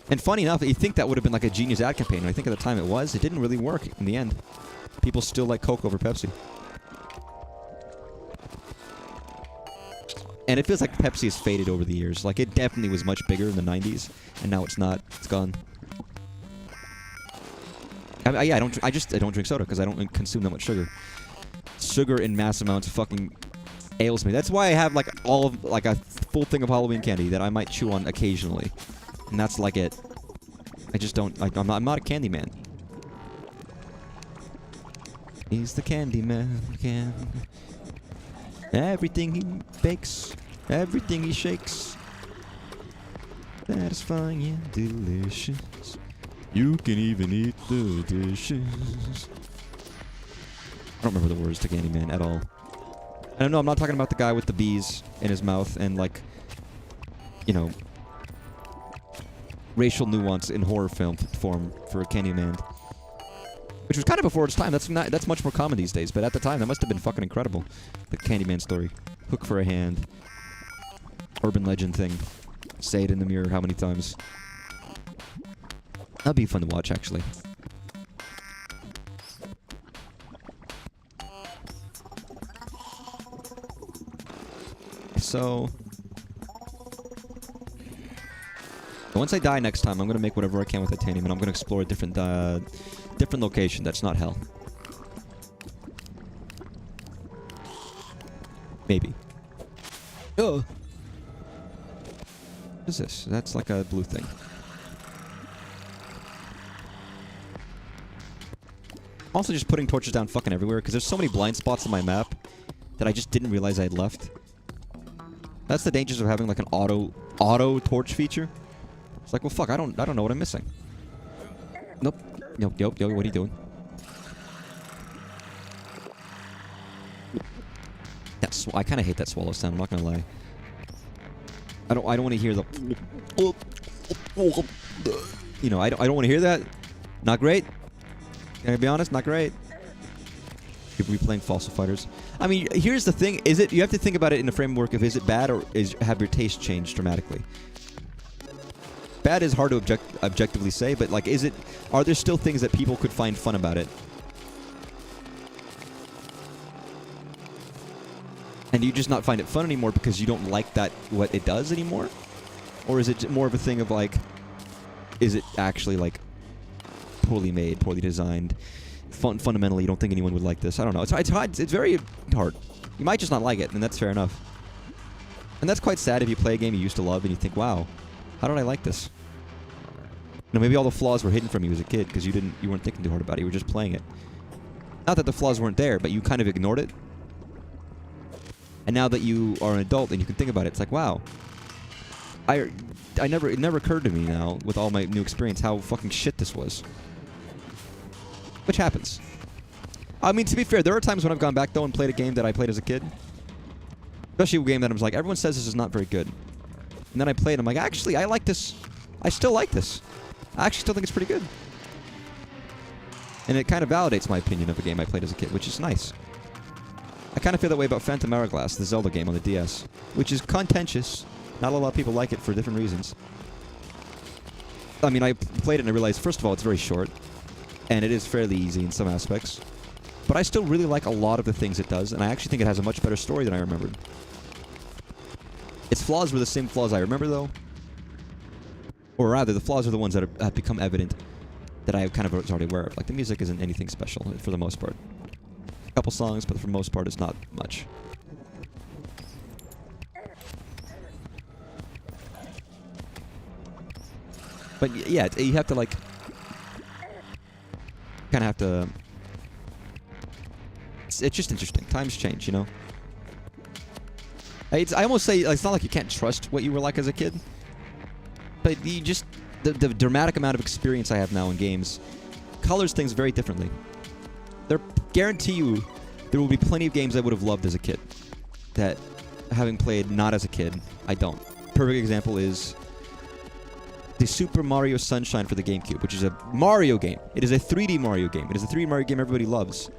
And funny enough, you think that would have been like a genius ad campaign, and I think at the time it was. It didn't really work in the end. People still like Coke over Pepsi. And it feels like Pepsi has faded over the years. Like, it definitely was much bigger in the 90s, and now it's not. It's gone. I don't drink soda because I don't consume that much sugar. Sugar in mass amounts fucking ails me. That's why I have like a full thing of Halloween candy that I might chew on occasionally, and that's like it. I just don't. I'm not a candy man. He's the candy man. Everything he bakes, everything he shakes, satisfying and delicious. You can even eat the dishes. I don't remember the words to Candyman at all. I don't know, I'm not talking about the guy with the bees in his mouth and, like, you know, racial nuance in horror film form for Candyman. Which was kind of before its time. That's much more common these days. But at the time, that must have been fucking incredible. The Candyman story. Hook for a hand. Urban legend thing. Say it in the mirror how many times. That'd be fun to watch, actually. So... once I die next time, I'm going to make whatever I can with titanium, and I'm going to explore a different location that's not hell. Maybe. Oh! What is this? That's like a blue thing. I'm also just putting torches down fucking everywhere, because there's so many blind spots on my map that I just didn't realize I had left. That's the dangers of having like an auto torch feature. It's like, well, fuck, I don't know what I'm missing. Nope. Yo, what are you doing? I kind of hate that swallow sound, I'm not gonna lie. I don't want to hear the... You know, I don't want to hear that. Not great. Can I be honest? Not great. People be playing Fossil Fighters. I mean, here's the thing. You have to think about it in the framework of is it bad or have your taste changed dramatically? Bad is hard to objectively say, but like, are there still things that people could find fun about it? And you just not find it fun anymore because you don't like what it does anymore? Or is it more of a thing of like, is it actually like poorly made, poorly designed? Fundamentally, you don't think anyone would like this. I don't know. It's hard. It's very hard. You might just not like it, and that's fair enough. And that's quite sad if you play a game you used to love and you think, wow, how did I like this? You know, maybe all the flaws were hidden from you as a kid because you weren't thinking too hard about it. You were just playing it. Not that the flaws weren't there, but you kind of ignored it. And now that you are an adult and you can think about it, it's like, wow. It never occurred to me now, with all my new experience, how fucking shit this was. Which happens. I mean, to be fair, there are times when I've gone back, though, and played a game that I played as a kid. Especially a game that I was like, everyone says this is not very good. And then I played, and I'm like, actually, I like this. I still like this. I actually still think it's pretty good. And it kind of validates my opinion of a game I played as a kid, which is nice. I kind of feel that way about Phantom Hourglass, the Zelda game on the DS, which is contentious. Not a lot of people like it for different reasons. I mean, I played it and I realized, first of all, it's very short. And it is fairly easy in some aspects. But I still really like a lot of the things it does, and I actually think it has a much better story than I remembered. Its flaws were the same flaws I remember, though. Or rather, the flaws are the ones that have become evident that I kind of was already aware of. Like, the music isn't anything special, for the most part. A couple songs, but for the most part, it's not much. But yeah, you have to, like... kind of have to... It's just interesting. Times change, you know? I almost say, it's not like you can't trust what you were like as a kid. But you just... The dramatic amount of experience I have now in games colors things very differently. Guarantee you, there will be plenty of games I would have loved as a kid that, having played not as a kid, I don't. Perfect example is the Super Mario Sunshine for the GameCube, which is a Mario game. It is a 3D Mario game. It is a 3D Mario game everybody loves.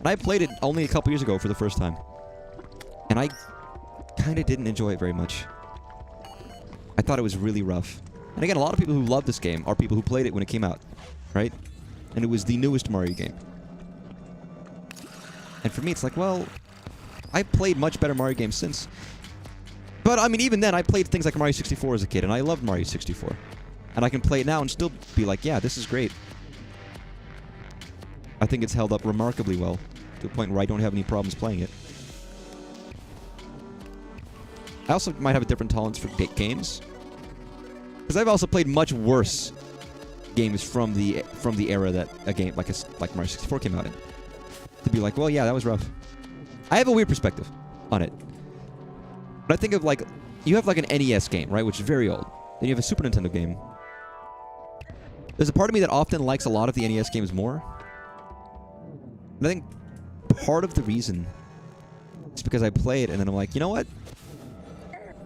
And I played it only a couple years ago for the first time. And I kind of didn't enjoy it very much. I thought it was really rough. And again, a lot of people who love this game are people who played it when it came out, right? And it was the newest Mario game. And for me, it's like, well, I played much better Mario games since. But, I mean, even then, I played things like Mario 64 as a kid, and I loved Mario 64. And I can play it now and still be like, yeah, this is great. I think it's held up remarkably well, to a point where I don't have any problems playing it. I also might have a different tolerance for games. Because I've also played much worse games from the era that a game like Mario 64 came out in. To be like, well, yeah, that was rough. I have a weird perspective on it. But I think of, like, you have, like, an NES game, right, which is very old. Then you have a Super Nintendo game. There's a part of me that often likes a lot of the NES games more. And I think part of the reason is because I play it and then I'm like, you know what?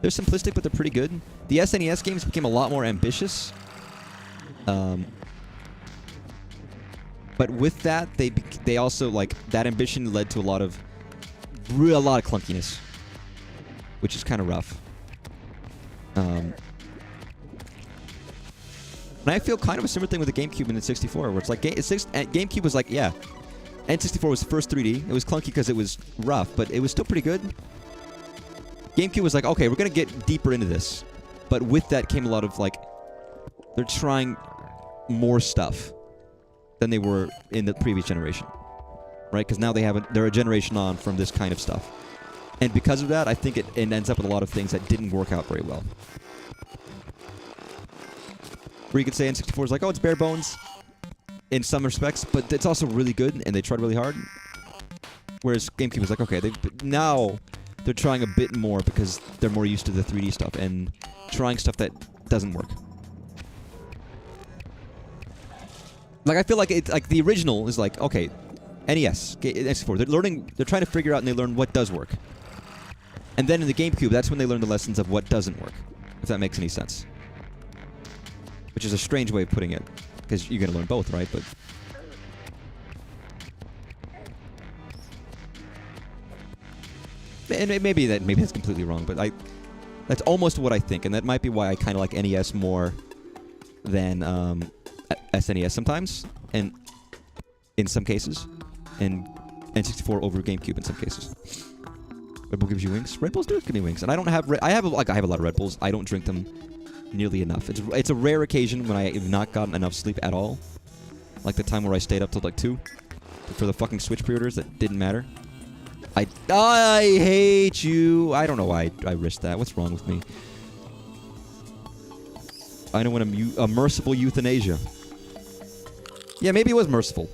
They're simplistic, but they're pretty good. The SNES games became a lot more ambitious. But with that, they also, like, that ambition led to a lot of clunkiness, which is kind of rough. And I feel kind of a similar thing with the GameCube and the 64, where it's like GameCube was like, yeah, N64 was the first 3D. It was clunky because it was rough, but it was still pretty good. GameCube was like, okay, we're gonna get deeper into this, but with that came a lot of, like, they're trying more stuff than they were in the previous generation, right? Because now they're a generation on from this kind of stuff, and because of that, I think it ends up with a lot of things that didn't work out very well. Where you could say N64 is like, oh, it's bare bones in some respects, but it's also really good, and they tried really hard. Whereas GameCube was like, okay, now they're trying a bit more because they're more used to the 3D stuff and trying stuff that doesn't work. Like, I feel like it's like the original is like, okay, NES, N64, they're trying to figure out and they learn what does work. And then in the GameCube, that's when they learn the lessons of what doesn't work, if that makes any sense. Which is a strange way of putting it, because you're going to learn both, right? But and maybe that's completely wrong, but that's almost what I think, and that might be why I kind of like NES more than SNES sometimes, and in some cases, and N64 over GameCube in some cases. Red Bull gives you wings. Red Bulls do give me wings, and I don't have. I have a lot of Red Bulls. I don't drink them nearly enough. It's a rare occasion when I have not gotten enough sleep at all, like the time where I stayed up till like 2 for the fucking Switch pre-orders that didn't matter. I hate you. I don't know why I risked that. What's wrong with me? I know when a merciful euthanasia. Yeah, maybe it was merciful.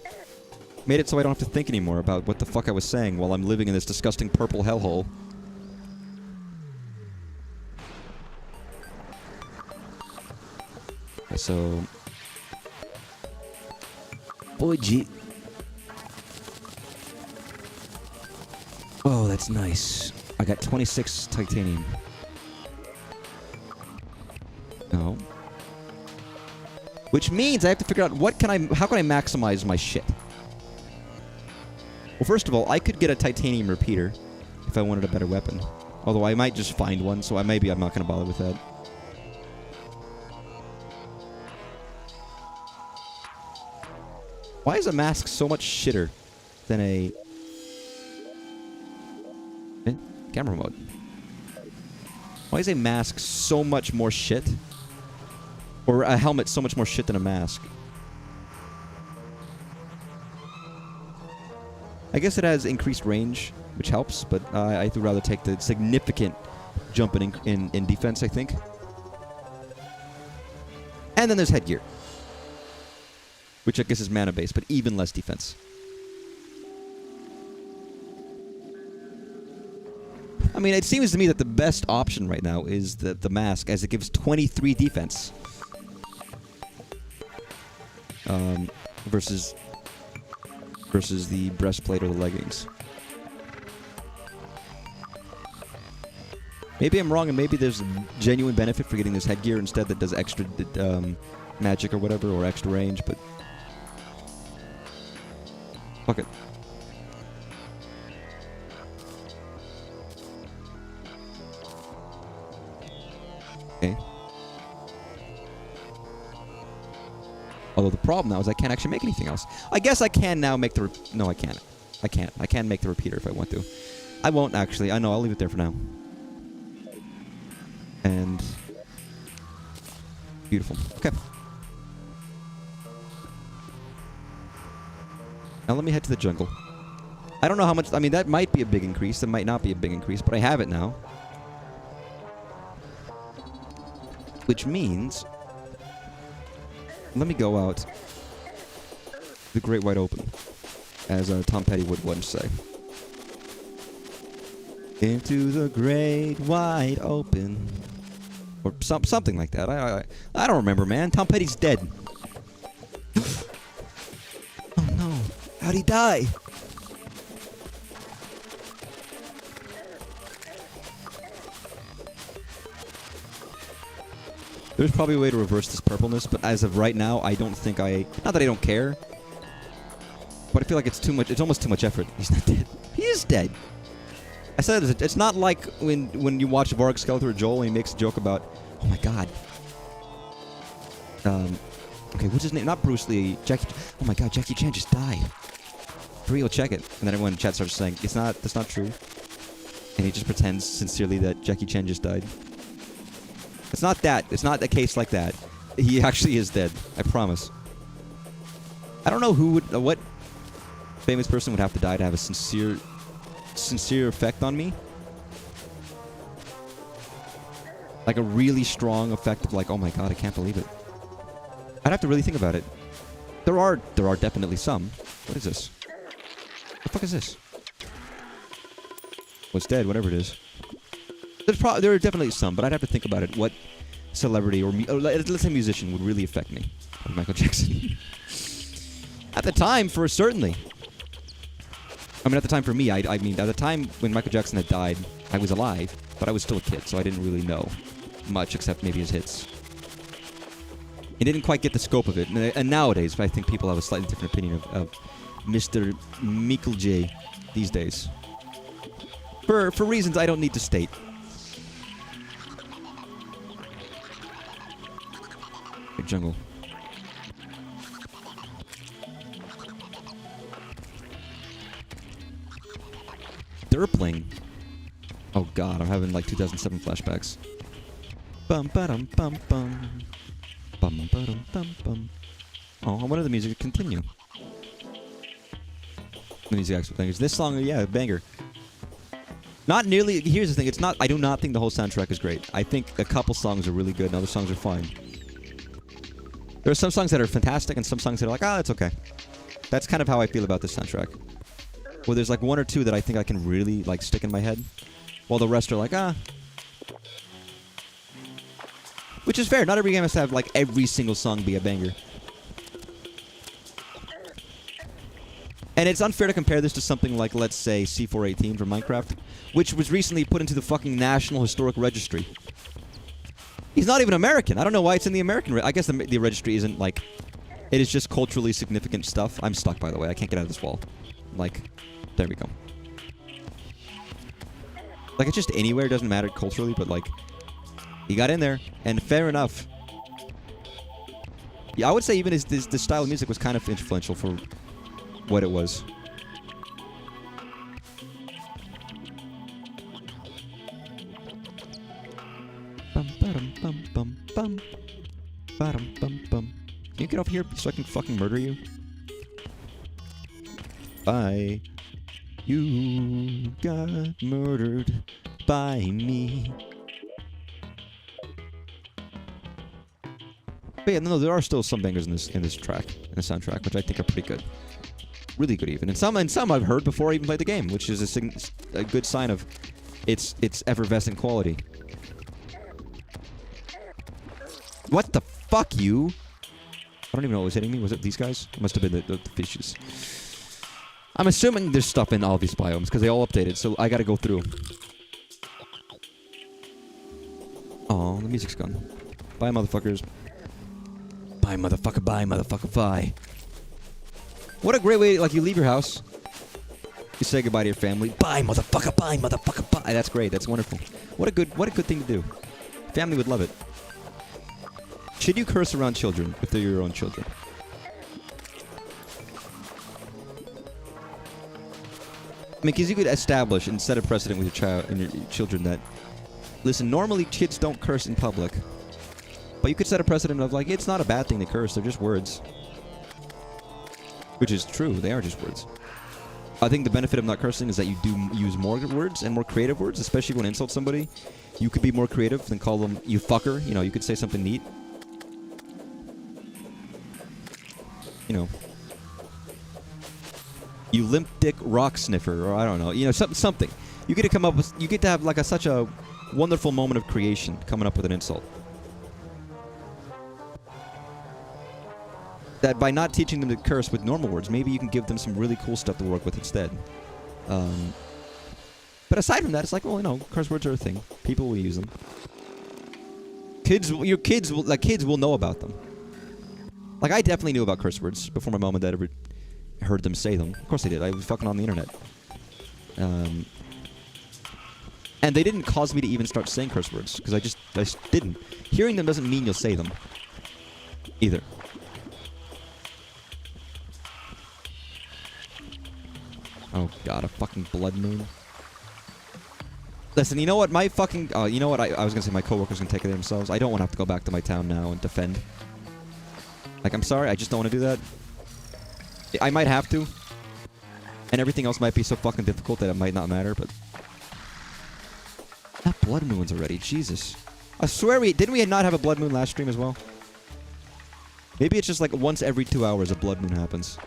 Made it so I don't have to think anymore about what the fuck I was saying while I'm living in this disgusting purple hellhole. Okay, so... Boy, G... Oh, that's nice. I got 26 titanium. No. Which means I have to figure out how can I maximize my shit? Well, first of all, I could get a titanium repeater if I wanted a better weapon. Although I might just find one, so maybe I'm not going to bother with that. Why is a mask so much shitter than a... camera mode. Why is a mask so much more shit? Or a helmet so much more shit than a mask? I guess it has increased range, which helps, but I'd rather take the significant jump in defense, I think. And then there's headgear, which I guess is mana-based, but even less defense. I mean, it seems to me that the best option right now is the mask, as it gives 23 defense. Versus the breastplate or the leggings. Maybe I'm wrong, and maybe there's genuine benefit for getting this headgear instead that does extra magic or whatever, or extra range, but... fuck it. Okay. Although the problem now is I can't actually make anything else. I guess I can now make the... no, I can't. I can't. I can make the repeater if I want to. I won't, actually. I know. I'll leave it there for now. And... beautiful. Okay. Now let me head to the jungle. I don't know how much... I mean, that might be a big increase. That might not be a big increase, but I have it now. Which means... let me go out the great wide open, as Tom Petty would once say. Into the great wide open. Or something like that. I don't remember, man. Tom Petty's dead. Oh no. How'd he die? There's probably a way to reverse this purpleness, but as of right now, I don't think not that I don't care. But I feel like it's too much. It's almost too much effort. He's not dead. He is dead. I said it's not like when you watch Varg Skeletor or Joel and he makes a joke about, oh my god. Okay, what's his name? Not Bruce Lee. Jackie. Oh my god, Jackie Chan just died. For real, check it. And then everyone in chat starts saying, that's not true. And he just pretends sincerely that Jackie Chan just died. It's not that. It's not a case like that. He actually is dead. I promise. I don't know who would, what famous person would have to die to have a sincere effect on me. Like a really strong effect of like, oh my god, I can't believe it. I'd have to really think about it. There are definitely some. What is this? The fuck is this? Well, it's dead, whatever it is. There are definitely some, but I'd have to think about it. What celebrity or let's say musician would really affect me? Like Michael Jackson. At the time, for certainly. I mean, at the time for me, I mean, at the time when Michael Jackson had died, I was alive, but I was still a kid, so I didn't really know much except maybe his hits. He didn't quite get the scope of it. And nowadays, I think people have a slightly different opinion of Mr. Michael J. these days. For reasons I don't need to state. Big jungle. Derpling. Oh god, I'm having like 2007 flashbacks. Bum ba-dum bum bum. Bum ba-dum bum bum. Oh, I wanted the music to continue. The music actually bangers. This song, yeah, a banger. Not nearly. Here's the thing. It's not. I do not think the whole soundtrack is great. I think a couple songs are really good, and other songs are fine. There are some songs that are fantastic, and some songs that are like, it's okay. That's kind of how I feel about this soundtrack. Well, there's like one or two that I think I can really like stick in my head, while the rest are like, Which is fair. Not every game has to have like every single song be a banger. And it's unfair to compare this to something like, let's say, C418 from Minecraft, which was recently put into the fucking National Historic Registry. He's not even American. I don't know why it's in the American... I guess the registry isn't, like... It is just culturally significant stuff. I'm stuck, by the way. I can't get out of this wall. Like, there we go. Like, it's just anywhere. It doesn't matter culturally, but, like... He got in there, and fair enough. Yeah, I would say even the style of music was kind of influential for... what it was. Bum bum bum bum bum. Bum bum bum. Can you get off here so I can fucking murder you? Bye. You got murdered by me. But yeah, no, there are still some bangers in this track, in the soundtrack, which I think are pretty good. Really good even. And some I've heard before I even played the game, which is a good sign of its effervescent quality. What the fuck, you? I don't even know what was hitting me. Was it these guys? It must have been the fishes. I'm assuming there's stuff in all these biomes, because they all updated, so I gotta go through. Oh, the music's gone. Bye, motherfuckers. Bye, motherfucker, bye. What a great way, like, you leave your house, you say goodbye to your family. Bye, motherfucker, bye. That's great, that's wonderful. What a good thing to do. Family would love it. Should you curse around children if they're your own children? I mean, because you could establish and set a precedent with your child and your children that, listen, normally kids don't curse in public, but you could set a precedent of, like, it's not a bad thing to curse, they're just words. Which is true, they are just words. I think the benefit of not cursing is that you do use more words and more creative words, especially when you insult somebody. You could be more creative than call them, you fucker. You know, you could say something neat. You know. You limp dick rock sniffer, or I don't know. You know, something. You get to come up with, you get to have like such a wonderful moment of creation coming up with an insult. That by not teaching them to curse with normal words, maybe you can give them some really cool stuff to work with instead. But aside from that, it's like, well, you know, curse words are a thing. People will use them. Kids will know about them. Like, I definitely knew about curse words before my mom and dad ever heard them say them. Of course they did. I was fucking on the internet. And they didn't cause me to even start saying curse words, because I just didn't. Hearing them doesn't mean you'll say them. Either. Oh god, a fucking blood moon. Listen, you know what? My fucking... you know what? I was gonna say my coworkers can take it themselves. I don't want to have to go back to my town now and defend. Like, I'm sorry, I just don't want to do that. I might have to. And everything else might be so fucking difficult that it might not matter, but... Not blood moons already, Jesus. I swear didn't we not have a blood moon last stream as well? Maybe it's just like once every 2 hours a blood moon happens.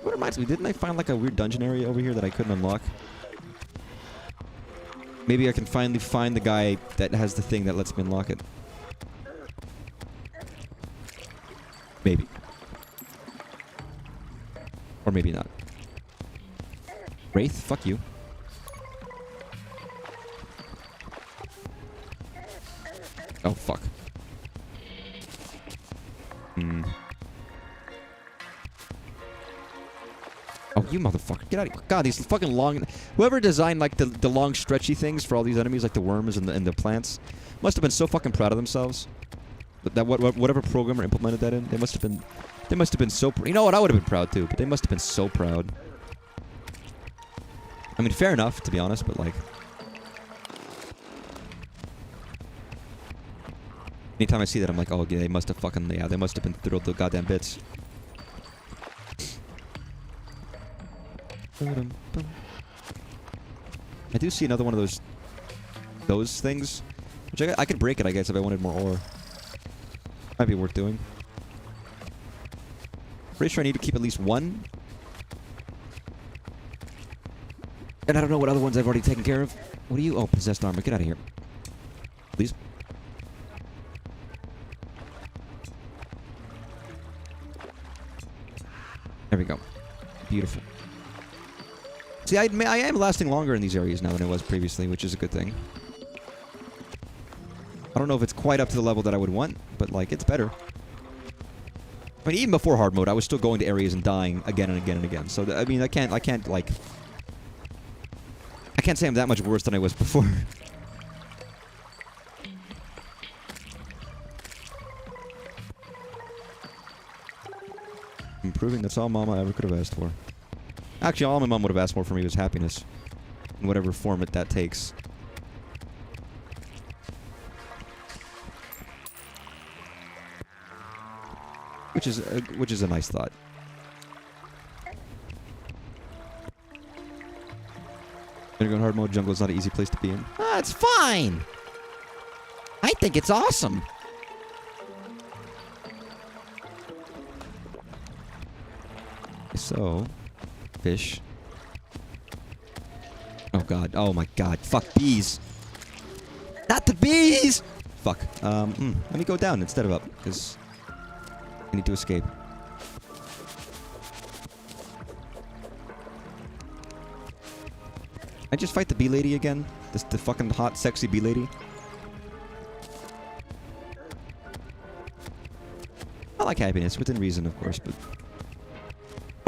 What reminds me, didn't I find like a weird dungeon area over here that I couldn't unlock? Maybe I can finally find the guy that has the thing that lets me unlock it. Maybe. Or maybe not. Wraith? Fuck you. Oh, fuck. Oh, you motherfucker. Get out of here. God, these fucking long... Whoever designed, like, the long, stretchy things for all these enemies, like the worms and the plants, must have been so fucking proud of themselves. That whatever programmer implemented that in, they must have been so... You know what? I would have been proud, too, but they must have been so proud. I mean, fair enough, to be honest, but, like... Anytime I see that, I'm like, oh, yeah, they must have fucking... Yeah, they must have been thrilled to goddamn bits. I do see another one of those things, which I could break it, I guess, if I wanted more ore. Might be worth doing. Pretty sure I need to keep at least one. And I don't know what other ones I've already taken care of. What are you? Oh, possessed armor. Get out of here. Please. There we go. Beautiful. See, I am lasting longer in these areas now than I was previously, which is a good thing. I don't know if it's quite up to the level that I would want, but, like, it's better. I mean, even before hard mode, I was still going to areas and dying again and again and again. So, I mean, I can't, like... I can't say I'm that much worse than I was before. Improving, that's all Mama ever could have asked for. Actually, all my mom would have asked for me was happiness. In whatever form that takes. Which is a nice thought. Gonna go in hard mode. Jungle is not an easy place to be in. Ah, it's fine! I think it's awesome! So... Fish. Oh god. Oh my god. Fuck bees! Not the bees! Fuck. Let me go down instead of up, because... I need to escape. I just fight the bee lady again? The fucking hot, sexy bee lady? I like happiness, within reason, of course, but...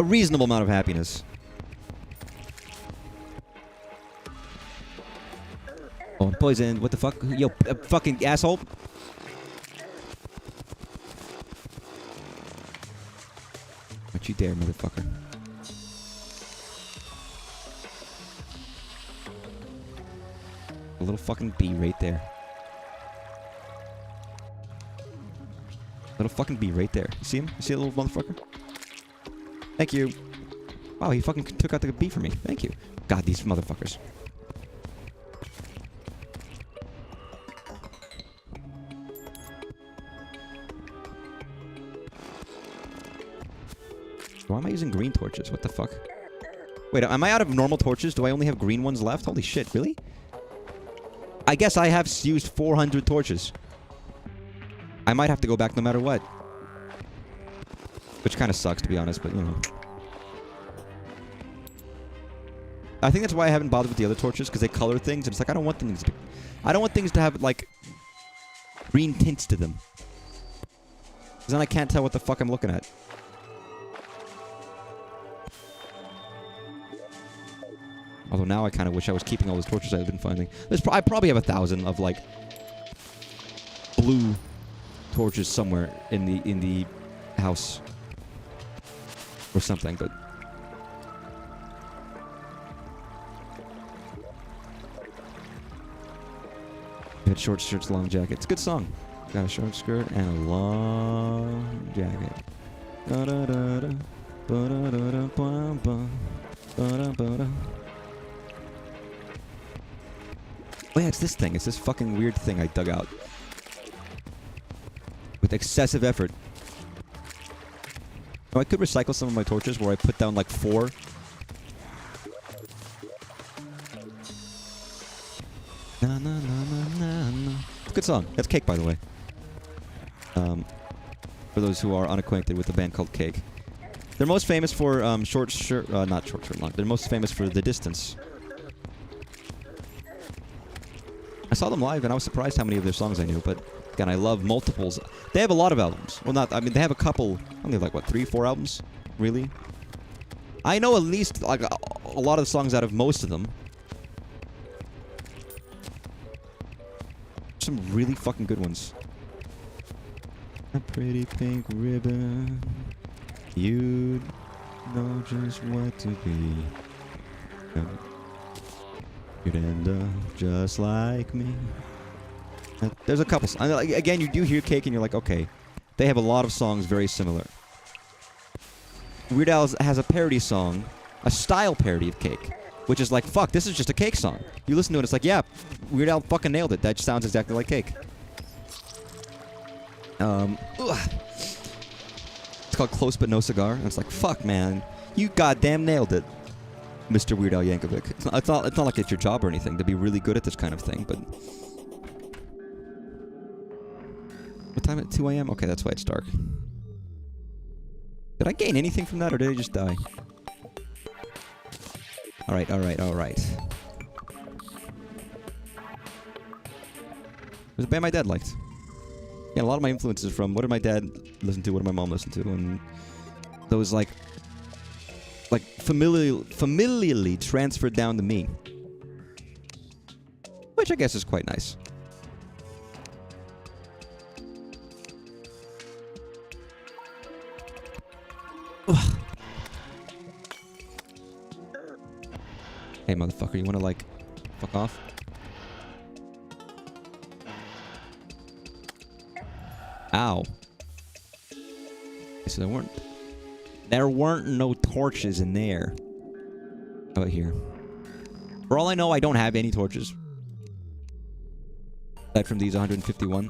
A reasonable amount of happiness. Oh, poison. What the fuck? Yo, fucking asshole. Don't you dare, motherfucker. A little fucking bee right there. Little fucking bee right there. You see him? You see that little motherfucker? Thank you. Wow, he fucking took out the bee for me. Thank you. God, these motherfuckers. Why am I using green torches? What the fuck? Wait, am I out of normal torches? Do I only have green ones left? Holy shit, really? I guess I have used 400 torches. I might have to go back no matter what. Which kind of sucks, to be honest, but, you know. I think that's why I haven't bothered with the other torches, because they color things, and it's like I don't want things to have like green tints to them. Because then I can't tell what the fuck I'm looking at. Although now I kind of wish I was keeping all those torches I've been finding. I probably have 1,000 of like blue torches somewhere in the house or something, but had short shirts, long jacket. It's a good song. Got a short skirt and a long jacket. Da da da da, ba da da da, ba ba, ba da ba da. Oh yeah, it's this thing. It's this fucking weird thing I dug out with excessive effort. Oh, I could recycle some of my torches where I put down like 4. Na, na, na, na, na, na. It's a good song. That's Cake, by the way. For those who are unacquainted with the band called Cake. They're most famous for not short shirt long. They're most famous for The Distance. I saw them live and I was surprised how many of their songs I knew, but again, I love multiples. They have a lot of albums. Well, they have a couple, only like, what, 3, 4 albums? Really? I know at least, like, a lot of the songs out of most of them. Some really fucking good ones. A pretty pink ribbon. You'd know just what to be. You'd end up just like me. There's a couple. Again, you do hear Cake and you're like, okay. They have a lot of songs very similar. Weird Al has a parody song, a style parody of Cake, which is like, fuck, this is just a Cake song. You listen to it, it's like, yeah, Weird Al fucking nailed it. That sounds exactly like Cake. It's called Close But No Cigar. And it's like, fuck, man. You goddamn nailed it, Mr. Weird Al Yankovic. It's not like it's your job or anything to be really good at this kind of thing, but... What time at 2 a.m.? Okay, that's why it's dark. Did I gain anything from that, or did I just die? Alright, alright, alright. There's a band my dad liked. Yeah, a lot of my influences from what did my dad listen to, what did my mom listen to, and those like familiarly transferred down to me. Which I guess is quite nice. Ugh. Hey, motherfucker, you wanna, like, fuck off? Ow. So there weren't no torches in there. How about here? For all I know, I don't have any torches. Aside from these 151.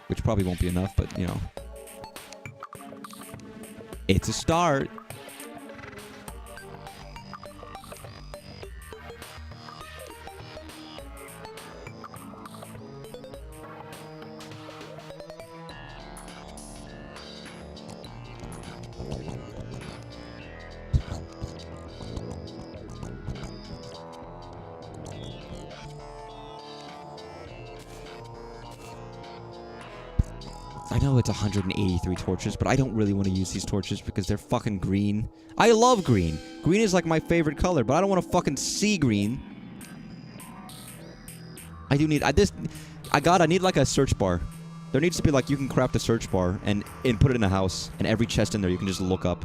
Which probably won't be enough, but, you know. It's a start. I know it's 183 torches, but I don't really want to use these torches because they're fucking green. I love green. Green is like my favorite color, but I don't want to fucking see green. I need like a search bar. There needs to be like, you can craft a search bar and put it in a house, and every chest in there you can just look up.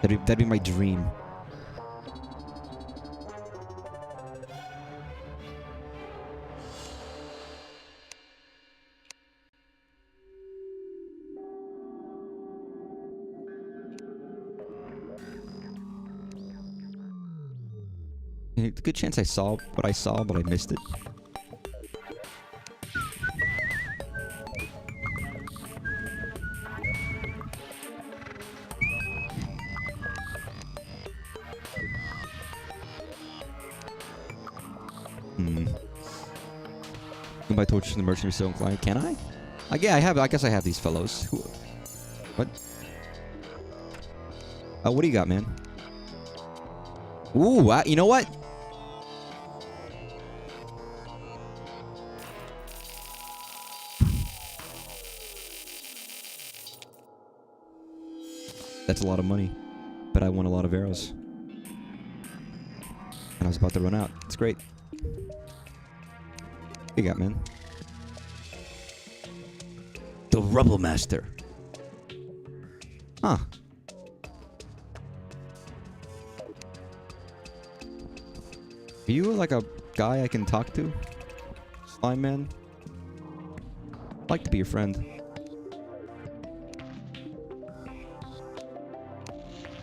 That'd be my dream. Good chance I saw what I saw, but I missed it. You can buy torches from the merchant if you're so inclined. Can I? Yeah, I have. I guess I have these fellows. What? What do you got, man? Ooh, you know what? That's a lot of money. But I won a lot of arrows. And I was about to run out. It's great. What you got, man? The Rubble Master. Huh. Are you like a guy I can talk to? Slime man? I'd like to be your friend.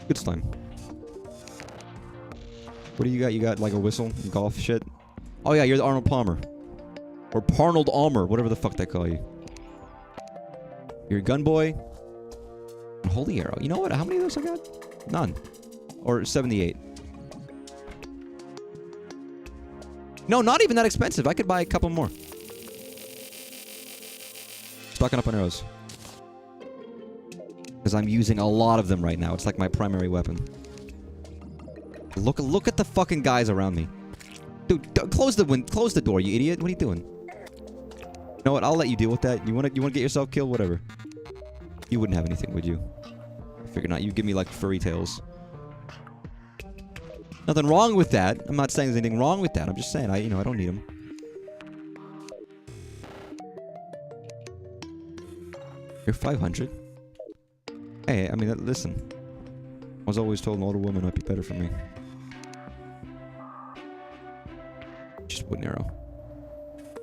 Good slime. What do you got? You got like a whistle and golf shit? Oh yeah, you're the Arnold Palmer. Or Parnold Almer, whatever the fuck they call you. You're a gun boy. Holy arrow. You know what? How many of those I got? None. Or 78. No, not even that expensive. I could buy a couple more. Stocking up on arrows. Because I'm using a lot of them right now. It's like my primary weapon. Look at the fucking guys around me. Dude, close the door, you idiot. What are you doing? You know what? I'll let you deal with that. You wanna get yourself killed? Whatever. You wouldn't have anything, would you? I figured not. You give me like furry tails. Nothing wrong with that. I'm not saying there's anything wrong with that. I'm just saying I don't need them. You're 500. Hey, I mean, listen. I was always told an older woman might be better for me. Just wooden arrow.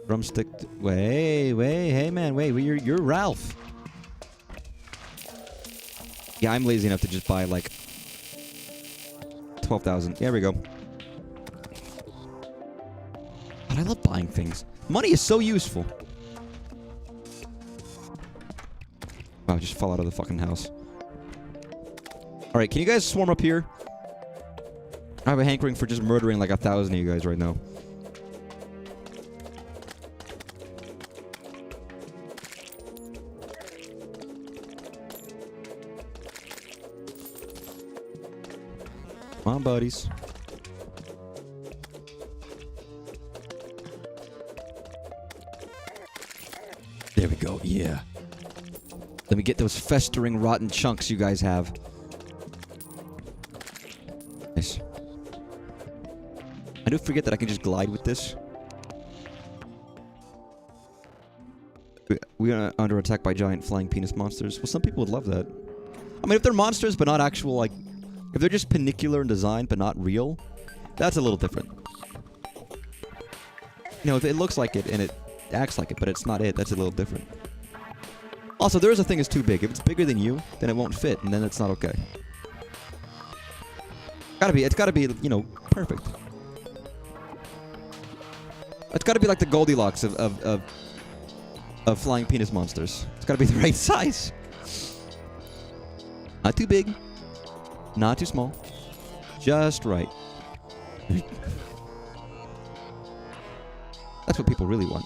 Drumstick. Wait, hey man, wait. You're Ralph. Yeah, I'm lazy enough to just buy like 12,000. There we go. But I love buying things. Money is so useful. Wow, just fall out of the fucking house. Alright, can you guys swarm up here? I have a hankering for just murdering like 1,000 of you guys right now. Come on, buddies. There we go, yeah. Let me get those festering, rotten chunks you guys have. Nice. I do forget that I can just glide with this. We are under attack by giant flying penis monsters. Well, some people would love that. I mean, if they're monsters but not actual, like... If they're just panicular in design but not real, that's a little different. You know, if it looks like it and it acts like it, but it's not it, that's a little different. Also, there is a thing that's too big. If it's bigger than you, then it won't fit, and then it's not okay. It's gotta be, you know, perfect. It's gotta be like the Goldilocks of flying penis monsters. It's gotta be the right size. Not too big. Not too small. Just right. That's what people really want.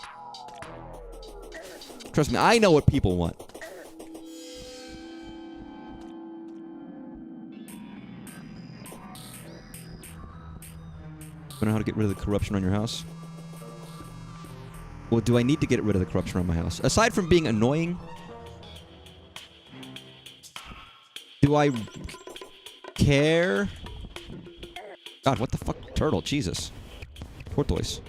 Trust me, I know what people want. You know how to get rid of the corruption on your house? Well, do I need to get rid of the corruption on my house? Aside from being annoying, do I care? God, what the fuck? Turtle, Jesus. Tortoise.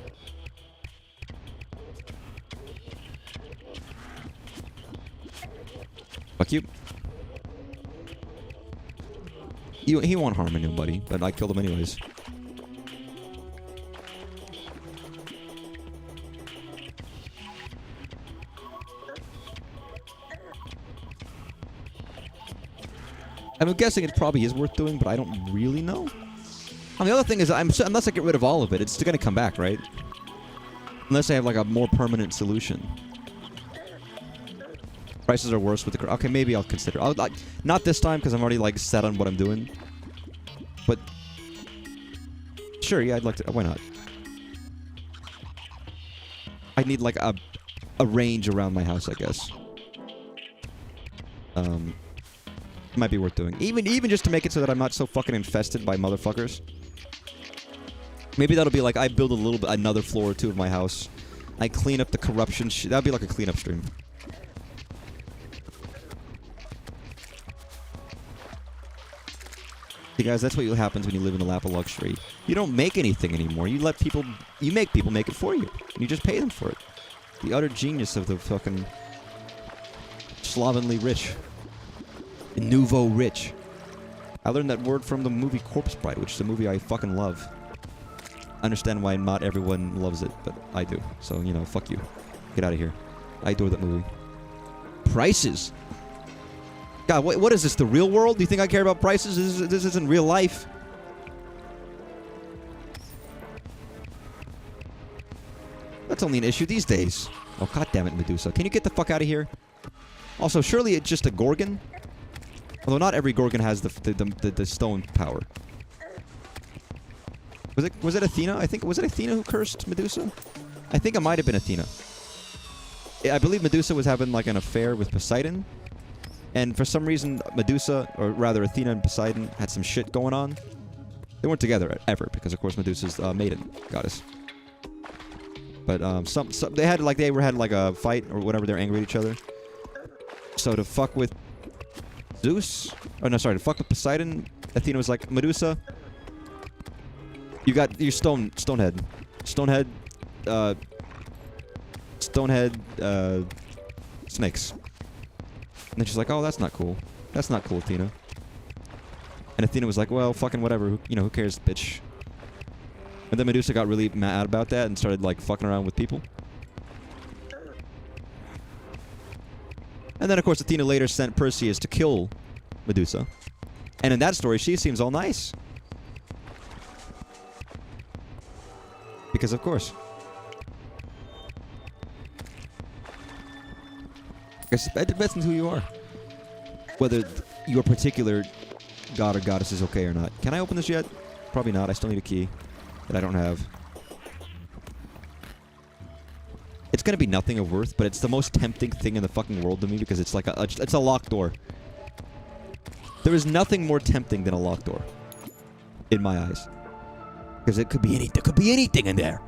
Fuck you. He won't harm anybody, but I killed him anyways. I'm guessing it probably is worth doing, but I don't really know. And the other thing is, unless I get rid of all of it, it's still going to come back, right? Unless I have like a more permanent solution. Prices are worse with the... Okay, maybe I'll consider. Not this time, because I'm already like set on what I'm doing. But... Sure, yeah, I'd like to... Why not? I need like a range around my house, I guess. Might be worth doing. Even just to make it so that I'm not so fucking infested by motherfuckers. Maybe that'll be like I build another floor or two of my house. I clean up the corruption shit. That'd be like a cleanup stream. Hey guys, that's what happens when you live in a lap of luxury. You don't make anything anymore. You make people make it for you. And you just pay them for it. The utter genius of the fucking slovenly rich. Nouveau rich. I learned that word from the movie Corpse Bride, which is a movie I fucking love. I understand why not everyone loves it, but I do. So, you know, fuck you. Get out of here. I adore that movie. Prices! God, what is this, the real world? Do you think I care about prices? This isn't real life. That's only an issue these days. Oh, god damn it, Medusa. Can you get the fuck out of here? Also, surely it's just a Gorgon? Although not every Gorgon has the stone power. Was it Athena? I think was it Athena who cursed Medusa? I think it might have been Athena. I believe Medusa was having like an affair with Poseidon, and for some reason Medusa, or rather Athena and Poseidon, had some shit going on. They weren't together ever because of course Medusa's maiden goddess. But they had like a fight or whatever. They're angry at each other. So to fuck with Zeus, to fuck with Poseidon, Athena was like, Medusa, you got your stonehead, snakes. And then she's like, oh, that's not cool. That's not cool, Athena. And Athena was like, well, fucking whatever. Who cares, bitch? And then Medusa got really mad about that and started like fucking around with people. And then, of course, Athena later sent Perseus to kill Medusa. And in that story, she seems all nice. Because, of course. I guess it depends on who you are. Whether your particular god or goddess is okay or not. Can I open this yet? Probably not. I still need a key that I don't have. It's gonna be nothing of worth, but it's the most tempting thing in the fucking world to me because it's like it's a locked door. There is nothing more tempting than a locked door, in my eyes, because it could be anything. There could be anything in there.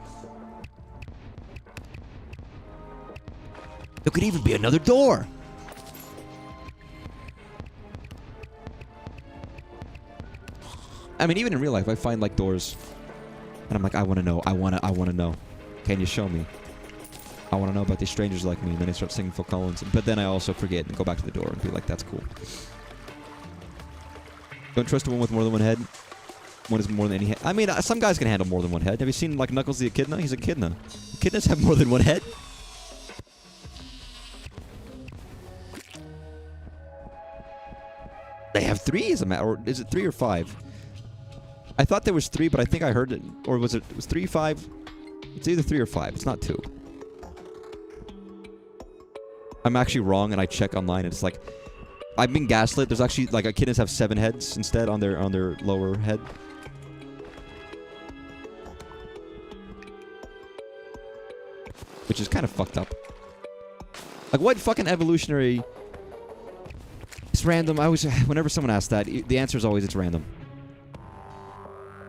There could even be another door. I mean, even in real life, I find like doors, and I'm like, I want to know. I want to know. Can you show me? I want to know about these strangers like me. And then I start singing Phil Collins. But then I also forget and go back to the door and be like, that's cool. Don't trust a one with more than one head. One is more than any head. I mean, some guys can handle more than one head. Have you seen, like, Knuckles the Echidna? He's an echidna. Echidnas have more than one head. They have three, as a matter, or is it 3 or 5? I thought there was 3, but I think I heard it, or was it 3, 5? It's either 3 or 5. It's not 2. I'm actually wrong, and I check online, and it's like, I've been gaslit. There's actually, like, echidnas have 7 heads instead on their lower head. Which is kind of fucked up. Like, what fucking evolutionary... It's random. Whenever someone asks that, the answer is always it's random.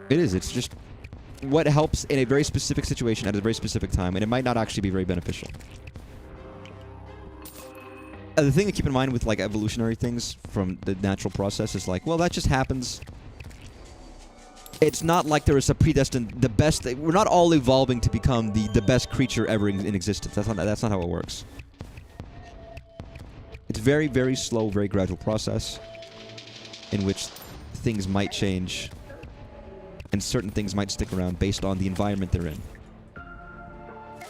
It is. It's just what helps in a very specific situation at a very specific time, and it might not actually be very beneficial. The thing to keep in mind with, like, evolutionary things from the natural process is like, well, that just happens. It's not like there is a predestined, the best... We're not all evolving to become the best creature ever in existence. That's not how it works. It's very, very slow, very gradual process in which things might change and certain things might stick around based on the environment they're in.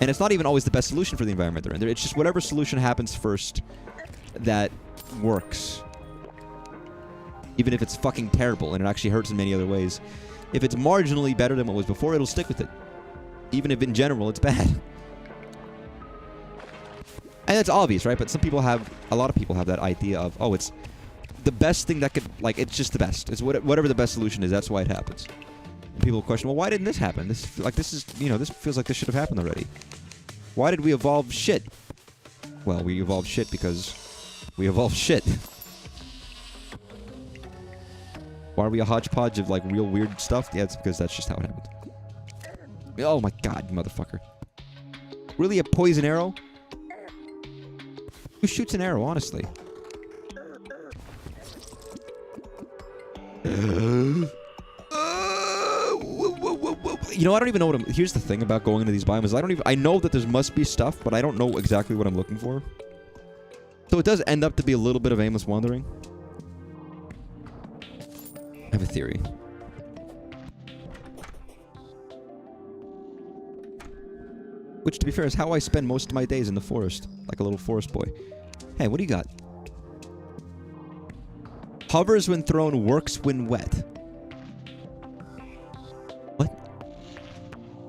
And it's not even always the best solution for the environment they're in. It's just whatever solution happens first that works. Even if it's fucking terrible and it actually hurts in many other ways. If it's marginally better than what was before, it'll stick with it. Even if in general it's bad. And that's obvious, right? But a lot of people have that idea of, oh, it's the best thing that could, like, it's just the best. It's whatever the best solution is, that's why it happens. And people question, well, why didn't this happen? This feels like this should have happened already. Why did we evolve shit? Well, we evolved shit because we evolved shit. Why are we a hodgepodge of like real weird stuff? Yeah, it's because that's just how it happened. Oh my god, you motherfucker. Really, a poison arrow? Who shoots an arrow, honestly? You know, I don't even know what I'm... Here's the thing about going into these biomes. I know that there must be stuff, but I don't know exactly what I'm looking for. So it does end up to be a little bit of aimless wandering. I have a theory. Which, to be fair, is how I spend most of my days in the forest. Like a little forest boy. Hey, what do you got? Hovers when thrown, works when wet. What?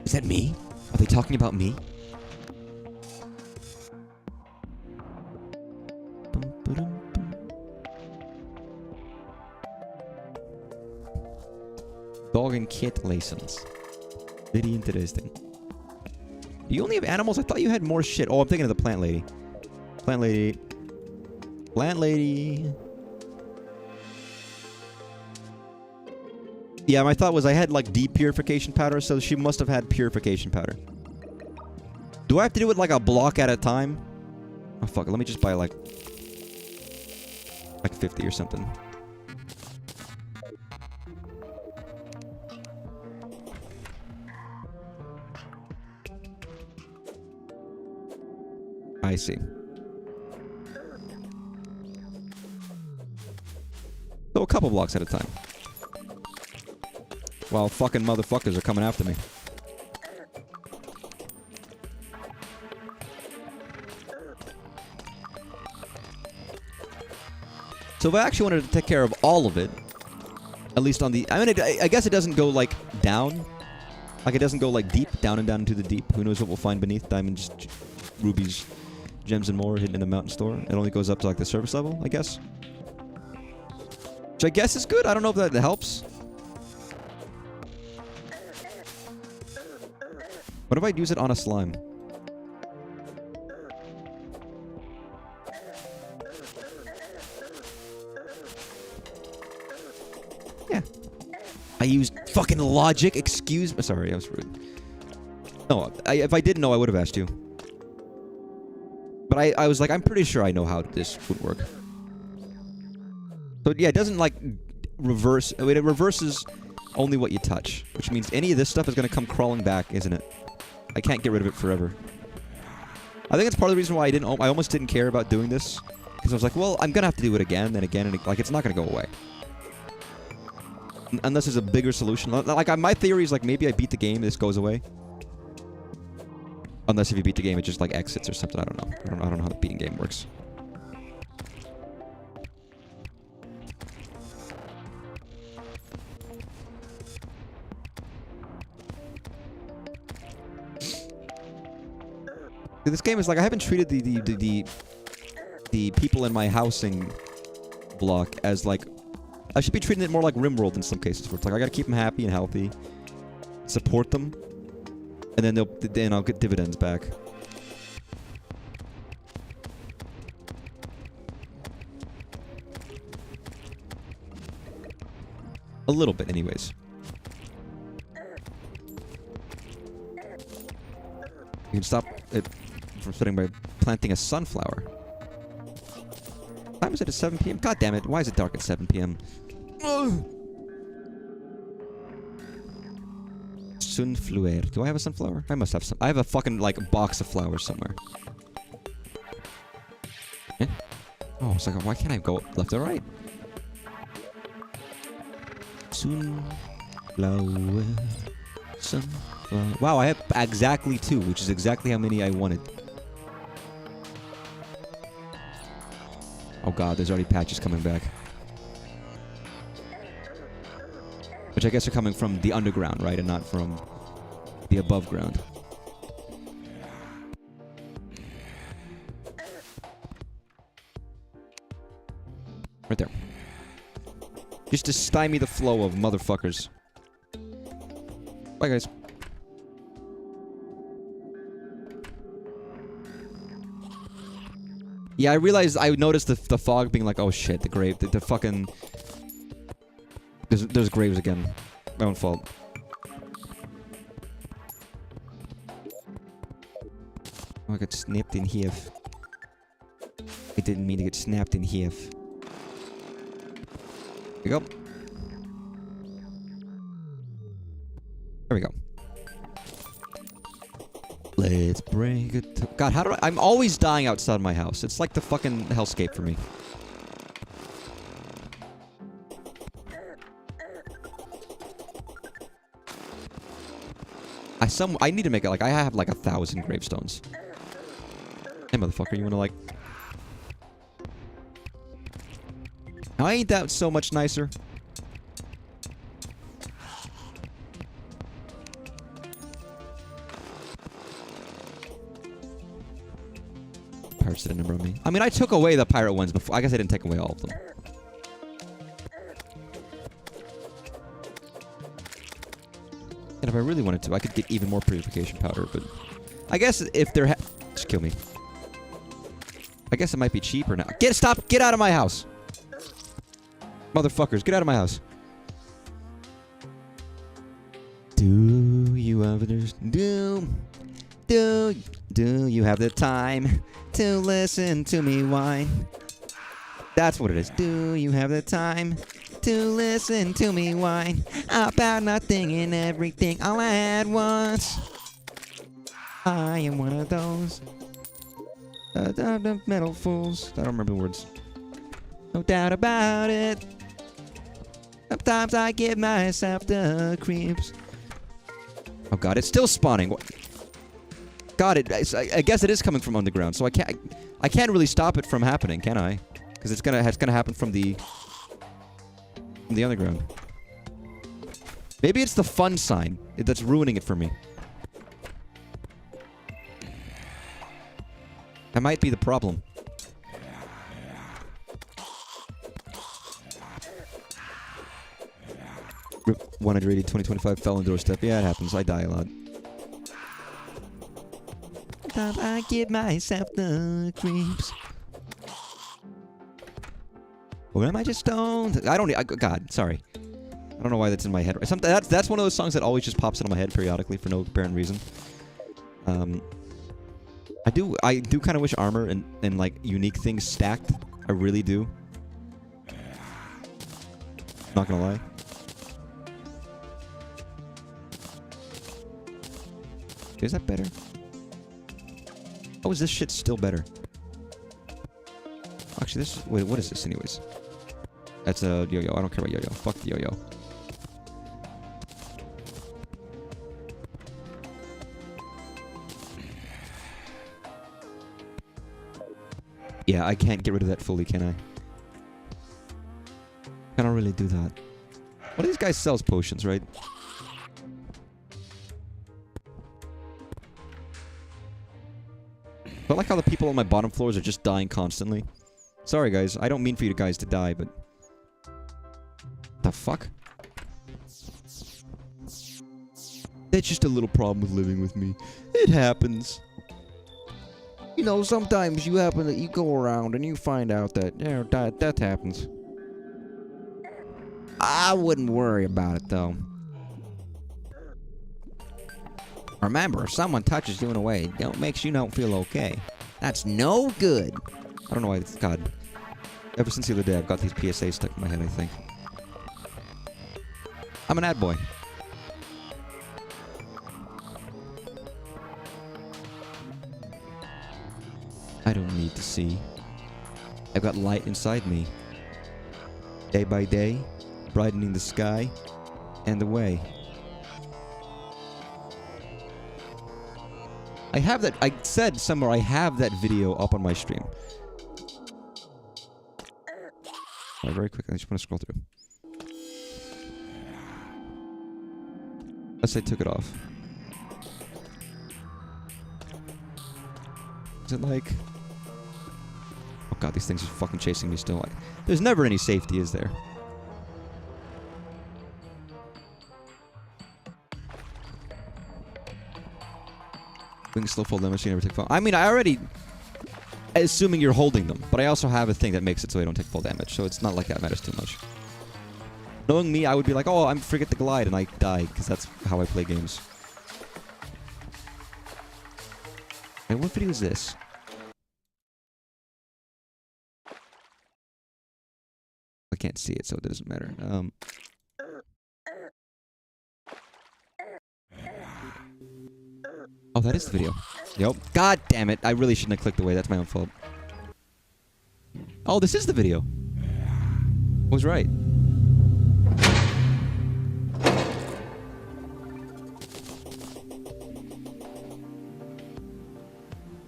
Is that me? Are they talking about me? Dog and cat lessons. Very interesting. Do you only have animals? I thought you had more shit. Oh, I'm thinking of the plant lady. Plant lady. Plant lady. Yeah, my thought was I had like deep purification powder, so she must have had purification powder. Do I have to do it like a block at a time? Oh, fuck it. Let me just buy like 50 or something. I see. So a couple blocks at a time. While fucking motherfuckers are coming after me. So if I actually wanted to take care of all of it, at least on the... I mean, I guess it doesn't go, like, down. Like, it doesn't go, like, deep, down and down into the deep. Who knows what we'll find beneath diamonds, rubies, gems, and more hidden in the mountain store. It only goes up to, like, the surface level, I guess. Which I guess is good. I don't know if that helps. What if I use it on a slime? Yeah. I used fucking logic. Excuse me. Sorry, I was rude. No, if I didn't know, I would have asked you. But I was like, I'm pretty sure I know how this would work. So yeah, it doesn't like reverse. I mean, it reverses only what you touch, which means any of this stuff is going to come crawling back, isn't it? I can't get rid of it forever. I think it's part of the reason why I almost didn't care about doing this, because I was like, well, I'm gonna have to do it again and again, and like it's not gonna go away unless there's a bigger solution. Like my theory is like maybe I beat the game, this goes away. Unless if you beat the game, it just like exits or something. I don't know. I don't know how the beating game works. This game is like I haven't treated the people in my housing block as like I should be treating it more like RimWorld in some cases, where it's like I gotta keep them happy and healthy, support them, and then I'll get dividends back. A little bit, anyways. You can stop it from spreading by planting a sunflower. What time is it at 7 p.m.? God damn it, why is it dark at 7 p.m.? Sunflower. Do I have a sunflower? I must have some. I have a fucking, like, box of flowers somewhere. Eh? Oh, it's like, why can't I go left or right? Sunflower. Sunflower. Wow, I have exactly 2, which is exactly how many I wanted. Oh god, there's already patches coming back. Which I guess are coming from the underground, right? And not from the above ground. Right there. Just to stymie the flow of motherfuckers. Bye, guys. Yeah, I realized, I noticed the fog being like, oh shit, the grave, the fucking... There's graves again. My own fault. Oh, I got snapped in half. I didn't mean to get snapped in half. Here we go. There we go. Let's break it. God, how do I'm always dying outside my house. It's like the fucking hellscape for me. I need to make it like I have like 1,000 gravestones. Hey, motherfucker, you wanna like? Now, ain't that so much nicer? Pirates did a number on me. I mean, I took away the pirate ones before. I guess I didn't take away all of them. And if I really wanted to, I could get even more purification powder, but I guess if they're just kill me. I guess it might be cheaper now. Stop! Get out of my house! Motherfuckers, get out of my house. Do you have you have the time to listen to me whine? That's what it is. Do you have the time to listen to me whine about nothing and everything all at once? I am one of those metal fools. I don't remember the words. No doubt about it. Sometimes I give myself the creeps. Oh god, it's still spawning. God, I guess it is coming from underground, so I can't really stop it from happening, can I? Because it's gonna happen from the underground. Maybe it's the fun sign that's ruining it for me. That might be the problem. Rip 180, 2025 fell on doorstep. Yeah, it happens. I die a lot. I give myself the creeps. Or am I just stoned? God, sorry. I don't know why that's in my head. That's one of those songs that always just pops into my head periodically for no apparent reason. I do kind of wish armor and like unique things stacked. I really do. Not gonna lie. Is that better? Oh, is this shit still better? Actually, wait, what is this anyways? That's a yo-yo. I don't care about yo-yo. Fuck the yo-yo. Yeah, I can't get rid of that fully, can I? I don't really do that. One of these guys sells potions, right? But I like how the people on my bottom floors are just dying constantly. Sorry, guys. I don't mean for you guys to die, but... The fuck? That's just a little problem with living with me. It happens. You know, sometimes you go around and you find out that, you know, that happens. I wouldn't worry about it, though. Remember, if someone touches you in a way that makes you don't feel okay, that's no good. I don't know why it's... God. Ever since the other day, I've got these PSAs stuck in my head, I think. I'm an ad boy. I don't need to see. I've got light inside me. Day by day, brightening the sky and the way. I have that... I said somewhere I have that video up on my stream. Right, very quickly, I just want to scroll through. Unless I took it off. Is it like... Oh god, these things are fucking chasing me still. There's never any safety, is there? Wings slow fall damage, you never take fall. I mean, I already... Assuming you're holding them, but I also have a thing that makes it so I don't take full damage, so it's not like that matters too much. Knowing me, I would be like, oh, I'm forget to glide, and I die, because that's how I play games. Hey, what video is this? I can't see it, so it doesn't matter. Oh, that is the video. Yep. God damn it. I really shouldn't have clicked away. That's my own fault. Oh, this is the video. I was right.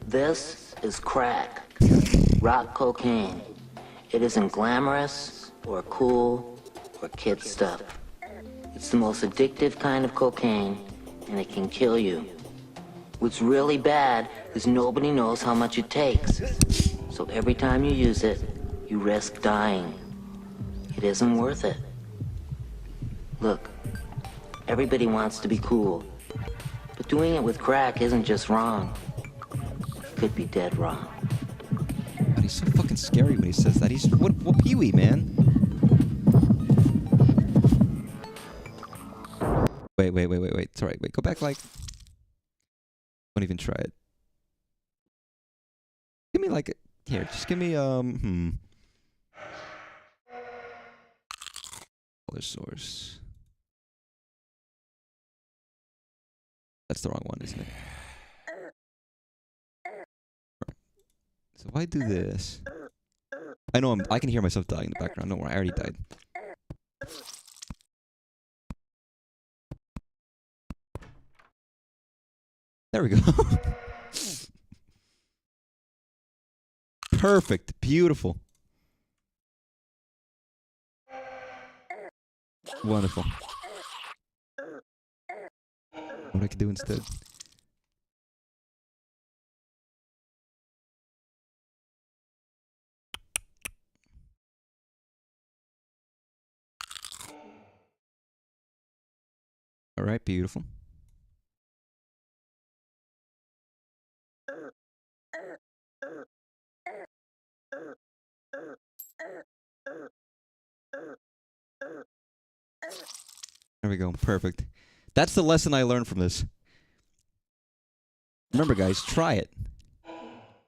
This is crack. Rock cocaine. It isn't glamorous or cool or kid stuff. It's the most addictive kind of cocaine, and it can kill you. What's really bad is nobody knows how much it takes. So every time you use it, you risk dying. It isn't worth it. Look, everybody wants to be cool, but doing it with crack isn't just wrong. It could be dead wrong. God, he's so fucking scary when he says that. He's what Pee-wee, man. Wait. It's alright. Wait, go back like. Don't even try it. Give me like here, just give me color source. That's the wrong one, isn't it? So if I do this, I know I can hear myself dying in the background. Don't worry, I already died. There we go. Perfect. Beautiful. Wonderful. What I could do instead. All right, beautiful. There we go. Perfect. That's the lesson I learned from this. Remember, guys, try it.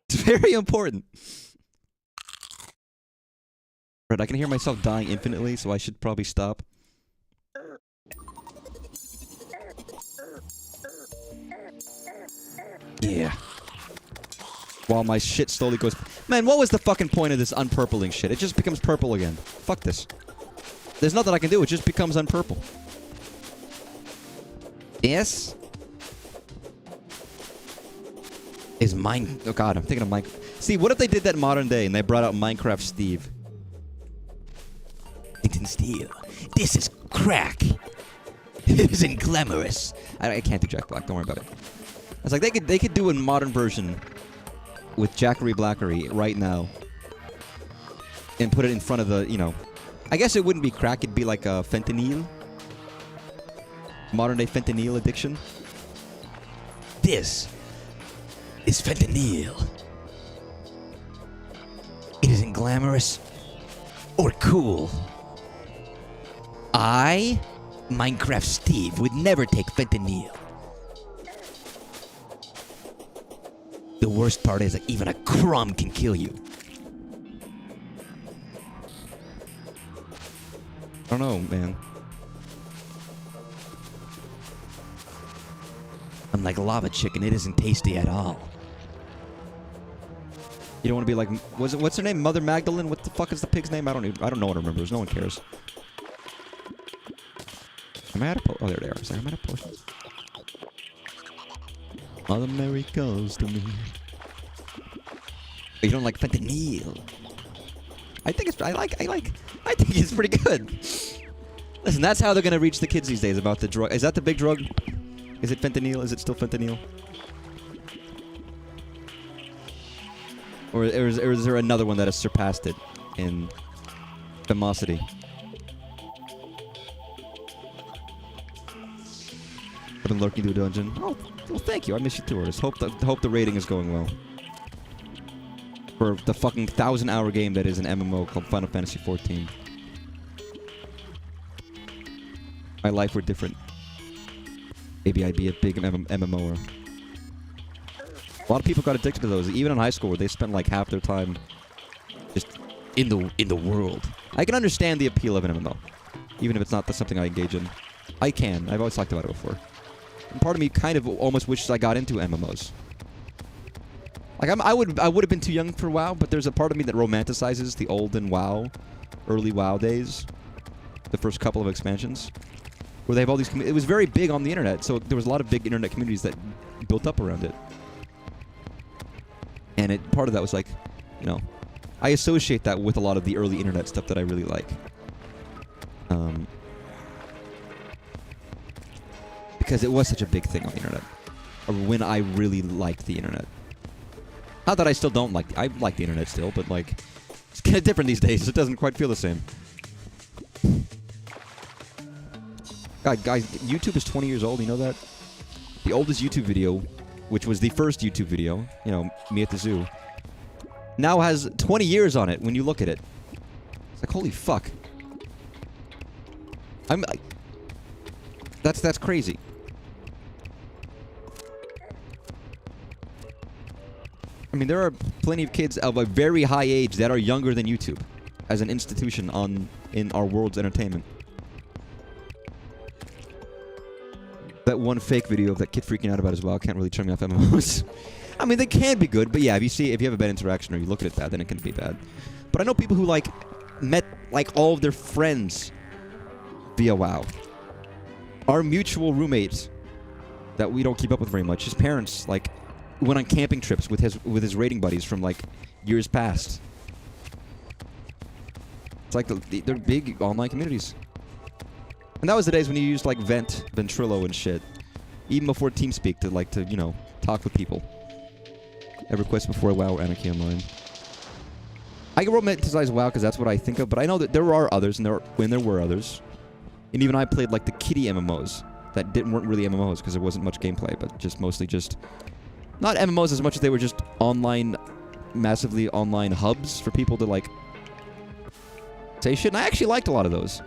It's very important. Right, I can hear myself dying infinitely, so I should probably stop. Yeah. While my shit slowly goes... Man, what was the fucking point of this unpurpling shit? It just becomes purple again. Fuck this. There's nothing I can do. It just becomes unpurple. Yes? Is mine... Oh god, I'm thinking of Minecraft. See, what if they did that modern day and they brought out Minecraft Steve? Steel. This is crack. It isn't glamorous. I can't do Jack Black. Don't worry about it. I was like, they could do a modern version with Jackery Blackery right now and put it in front of the, you know, I guess it wouldn't be crack. It'd be like a fentanyl. Modern day fentanyl addiction. This is fentanyl. It isn't glamorous or cool. I, Minecraft Steve, would never take fentanyl. The worst part is that even a crumb can kill you. I don't know, man. I'm like lava chicken. It isn't tasty at all. You don't want to be like, what's her name? Mother Magdalene? What the fuck is the pig's name? I don't know what it remembers. No one cares. Am I out of oh, there they are. Sorry, am I out of potions? Mother Mary calls to me. You don't like fentanyl? I think it's. I think it's pretty good. Listen, that's how they're gonna reach the kids these days about the drug. Is that the big drug? Is it fentanyl? Is it still fentanyl? Or is there another one that has surpassed it in famosity? I've been lurking through a dungeon. Oh, well, thank you. I miss you too, Oris. Hope the rating is going well. For the fucking 1,000-hour game that is an MMO called Final Fantasy XIV. my life were different, maybe I'd be a big MMOer. A lot of people got addicted to those, even in high school, where they spent like half their time just in the world. I can understand the appeal of an MMO, even if it's not something I engage in. I can. I've always talked about it before. And part of me kind of almost wishes I got into MMOs. Like I would have been too young for WoW, but there's a part of me that romanticizes the olden WoW, early WoW days, the first couple of expansions, where they have all these. It was very big on the internet, so there was a lot of big internet communities that built up around it. And part of that was like, you know, I associate that with a lot of the early internet stuff that I really like. Because it was such a big thing on the internet. Or when I really liked the internet. Not that I still don't like... I like the internet still, but like... It's kind of different these days. It doesn't quite feel the same. God, guys, YouTube is 20 years old. You know that? The oldest YouTube video, which was the first YouTube video, you know, me at the zoo, now has 20 years on it when you look at it. It's like, holy fuck. That's crazy. I mean, there are plenty of kids of a very high age that are younger than YouTube as an institution in our world's entertainment. That one fake video of that kid freaking out about as well can't really turn me off MMOs. I mean, they can be good, but yeah, if you have a bad interaction or you look at it bad, then it can be bad. But I know people who like met like all of their friends via WoW. Our mutual roommate that we don't keep up with very much, his parents like went on camping trips with his raiding buddies from like years past. It's like they're big online communities. And that was the days when you used like Ventrilo and shit. Even before TeamSpeak to you know, talk with people. EverQuest before WoW or Anarchy Online. I can romanticize WoW because that's what I think of, but I know that there are others, and there were others. And even I played like the kiddie MMOs that weren't really MMOs because there wasn't much gameplay, but just mostly just... Not MMOs as much as they were just online, massively online hubs for people to like say shit. And I actually liked a lot of those.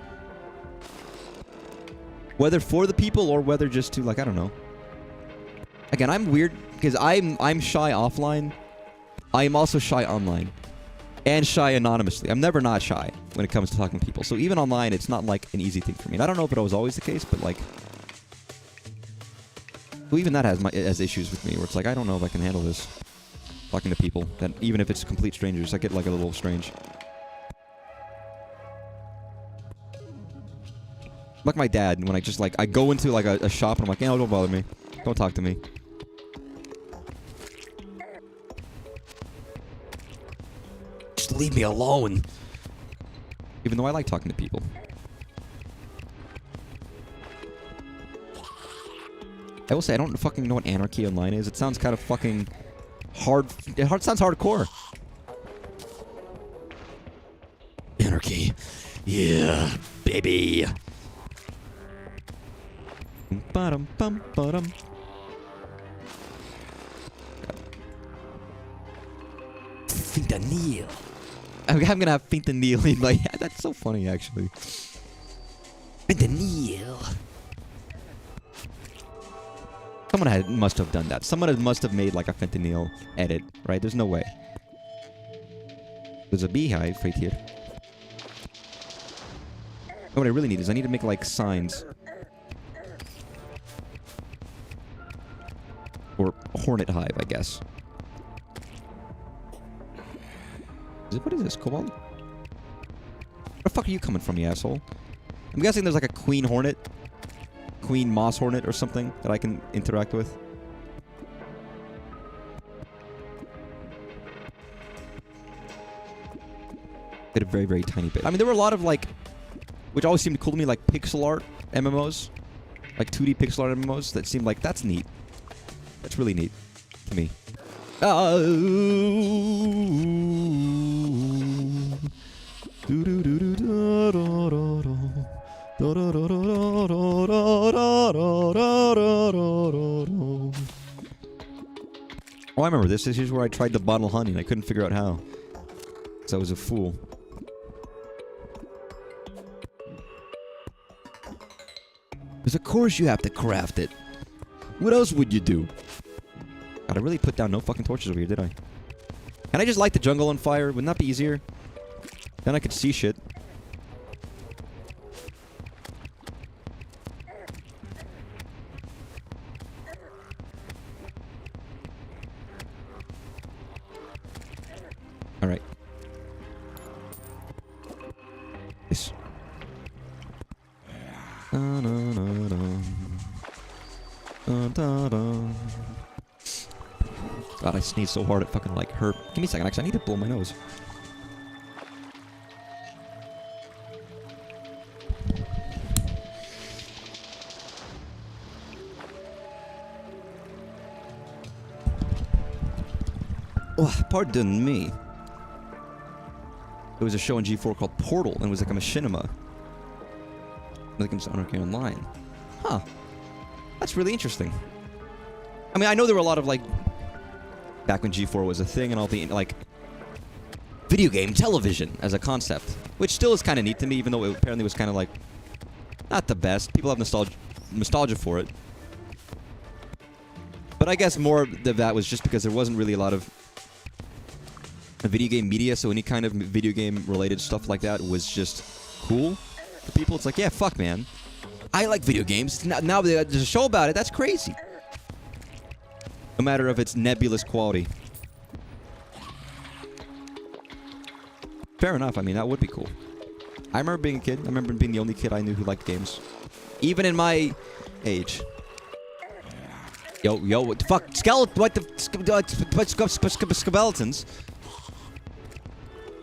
Whether for the people or whether just to like, I don't know. Again, I'm weird because I'm shy offline. I am also shy online. And shy anonymously. I'm never not shy when it comes to talking to people. So even online, it's not like an easy thing for me. And I don't know if it was always the case, but like... Well, even that has issues with me, where it's like, I don't know if I can handle this. Talking to people, that even if it's complete strangers, I get like a little strange. Like my dad, when I go into like a shop and I'm like, no, don't bother me. Don't talk to me. Just leave me alone. Even though I like talking to people. I will say, I don't fucking know what Anarchy Online is. It sounds kind of fucking hard. It sounds hardcore. Anarchy. Yeah, baby. Ba-dum-bum-ba-dum. Fentanyl. I'm gonna have fentanyl in my head. That's so funny, actually. Fentanyl. Someone must have done that. Someone must have made like a fentanyl edit, right? There's no way. There's a beehive right here. What I really need is I need to make like signs. Or hornet hive, I guess. What is this, Cobalt? Where the fuck are you coming from, you asshole? I'm guessing there's like a queen hornet. Queen moss hornet or something that I can interact with. Did a very, very tiny bit. I mean, there were a lot of like, which always seemed cool to me, like pixel art MMOs. Like 2D pixel art MMOs that seemed like, that's neat. That's really neat to me. Oh, I remember this. This is where I tried to bottle honey and I couldn't figure out how. Because I was a fool. Because of course you have to craft it. What else would you do? God, I really put down no fucking torches over here, did I? Can I just light the jungle on fire? Wouldn't that be easier? Then I could see shit. Alright. This. God, I sneezed so hard it fucking like hurt. Give me a second, actually, I need to blow my nose. Oh, pardon me. There was a show on G4 called Portal, and it was like a machinima. Like in Arcade Online. Huh. That's really interesting. I mean, I know there were a lot of, like, back when G4 was a thing and all the, like, video game television as a concept. Which still is kind of neat to me, even though it apparently was kind of, like, not the best. People have nostalgia for it. But I guess more of that was just because there wasn't really a lot of video game media, so any kind of video game related stuff like that was just cool for people. It's like, yeah, fuck, man. I like video games. Now there's a show about it. That's crazy. No matter if it's nebulous quality. Fair enough. I mean, that would be cool. I remember being a kid. I remember being the only kid I knew who liked games. Even in my age. Yo, what the fuck? What the skeletons?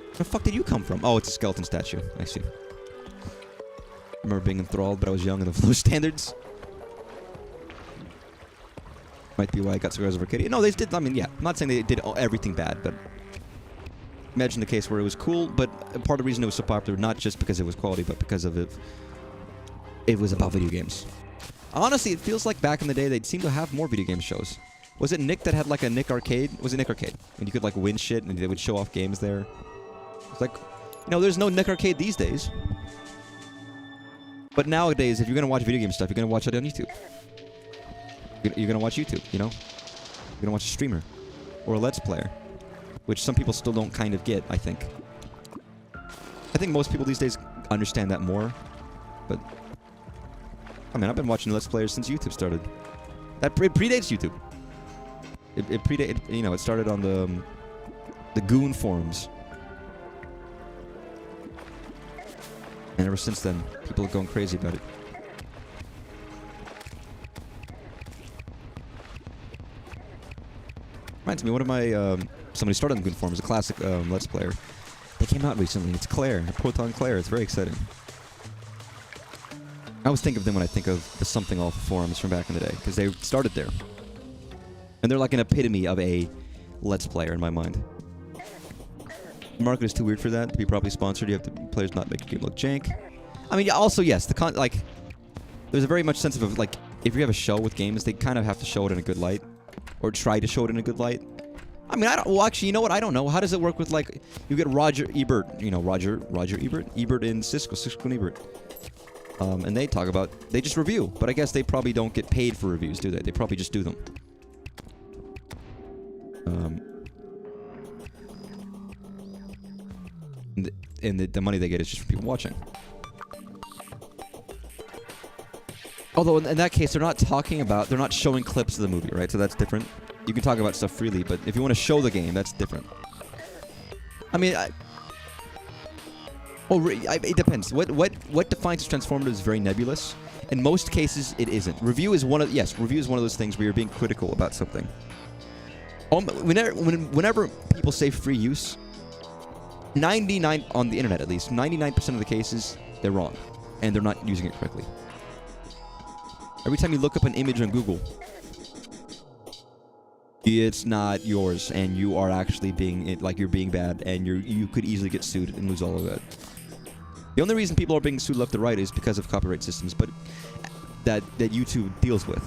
Where the fuck did you come from? Oh, it's a skeleton statue. I see. I remember being enthralled, but I was young and of low standards. Might be why I got cigars over kitty. No, they did. I mean, yeah. I'm not saying they did everything bad, but imagine the case where it was cool, but part of the reason it was so popular, not just because it was quality, but because of it was about video games. Honestly, it feels like back in the day they'd seem to have more video game shows. Was it Nick that had like a Nick Arcade? Was it Nick Arcade? And you could like win shit and they would show off games there. It's like, you know, there's no Nick Arcade these days. But nowadays, if you're going to watch video game stuff, you're going to watch it on YouTube. You're going to watch YouTube, you know? You're going to watch a streamer. Or a Let's Player. Which some people still don't kind of get, I think. I think most people these days understand that more. But, I mean, I've been watching Let's Players since YouTube started. It predates YouTube. It predated, you know, it started on the Goon forums. And ever since then, people are going crazy about it. Reminds me, one of my, somebody started on the Goon forums, a classic Let's Player. They came out recently. It's Claire, Proton Claire. It's very exciting. I always think of them when I think of the Something Awful forums from back in the day, because they started there. And they're like an epitome of a Let's Player in my mind. The market is too weird for that to be properly sponsored. You have to players not make your game look jank. I mean, also yes, like there's a very much sense of like if you have a show with games, they kind of have to show it in a good light, or try to show it in a good light. I mean, I don't. Well, actually, you know what? I don't know. How does it work with like you get Roger Ebert? You know, Roger Ebert and Cisco and Ebert. And they talk about they just review, but I guess they probably don't get paid for reviews, do they? They probably just do them. And the money they get is just from people watching. Although in that case, they're not showing clips of the movie, right? So that's different. You can talk about stuff freely, but if you want to show the game, that's different. I mean, it depends. What defines as transformative is very nebulous. In most cases, it isn't. Review is one of those things where you're being critical about something. Whenever people say free use, 99 on the internet at least, 99% of the cases they're wrong, and they're not using it correctly. Every time you look up an image on Google, it's not yours, and you are actually you're being bad, and you could easily get sued and lose all of that. The only reason people are being sued left to right is because of copyright systems, but that YouTube deals with.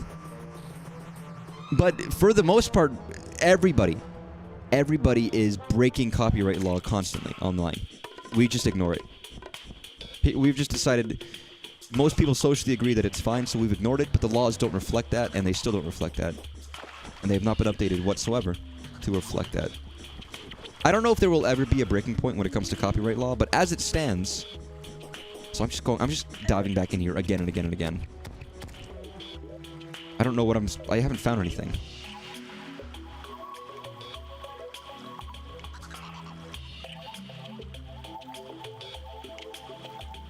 But for the most part, everybody is breaking copyright law constantly online. We just ignore it. We've just decided Most people socially agree that it's fine, so we've ignored it, but the laws don't reflect that, and they still don't reflect that. And they have not been updated whatsoever to reflect that. I don't know if there will ever be a breaking point when it comes to copyright law, but as it stands... So I'm just diving back in here again and again and again. I don't know what I haven't found anything.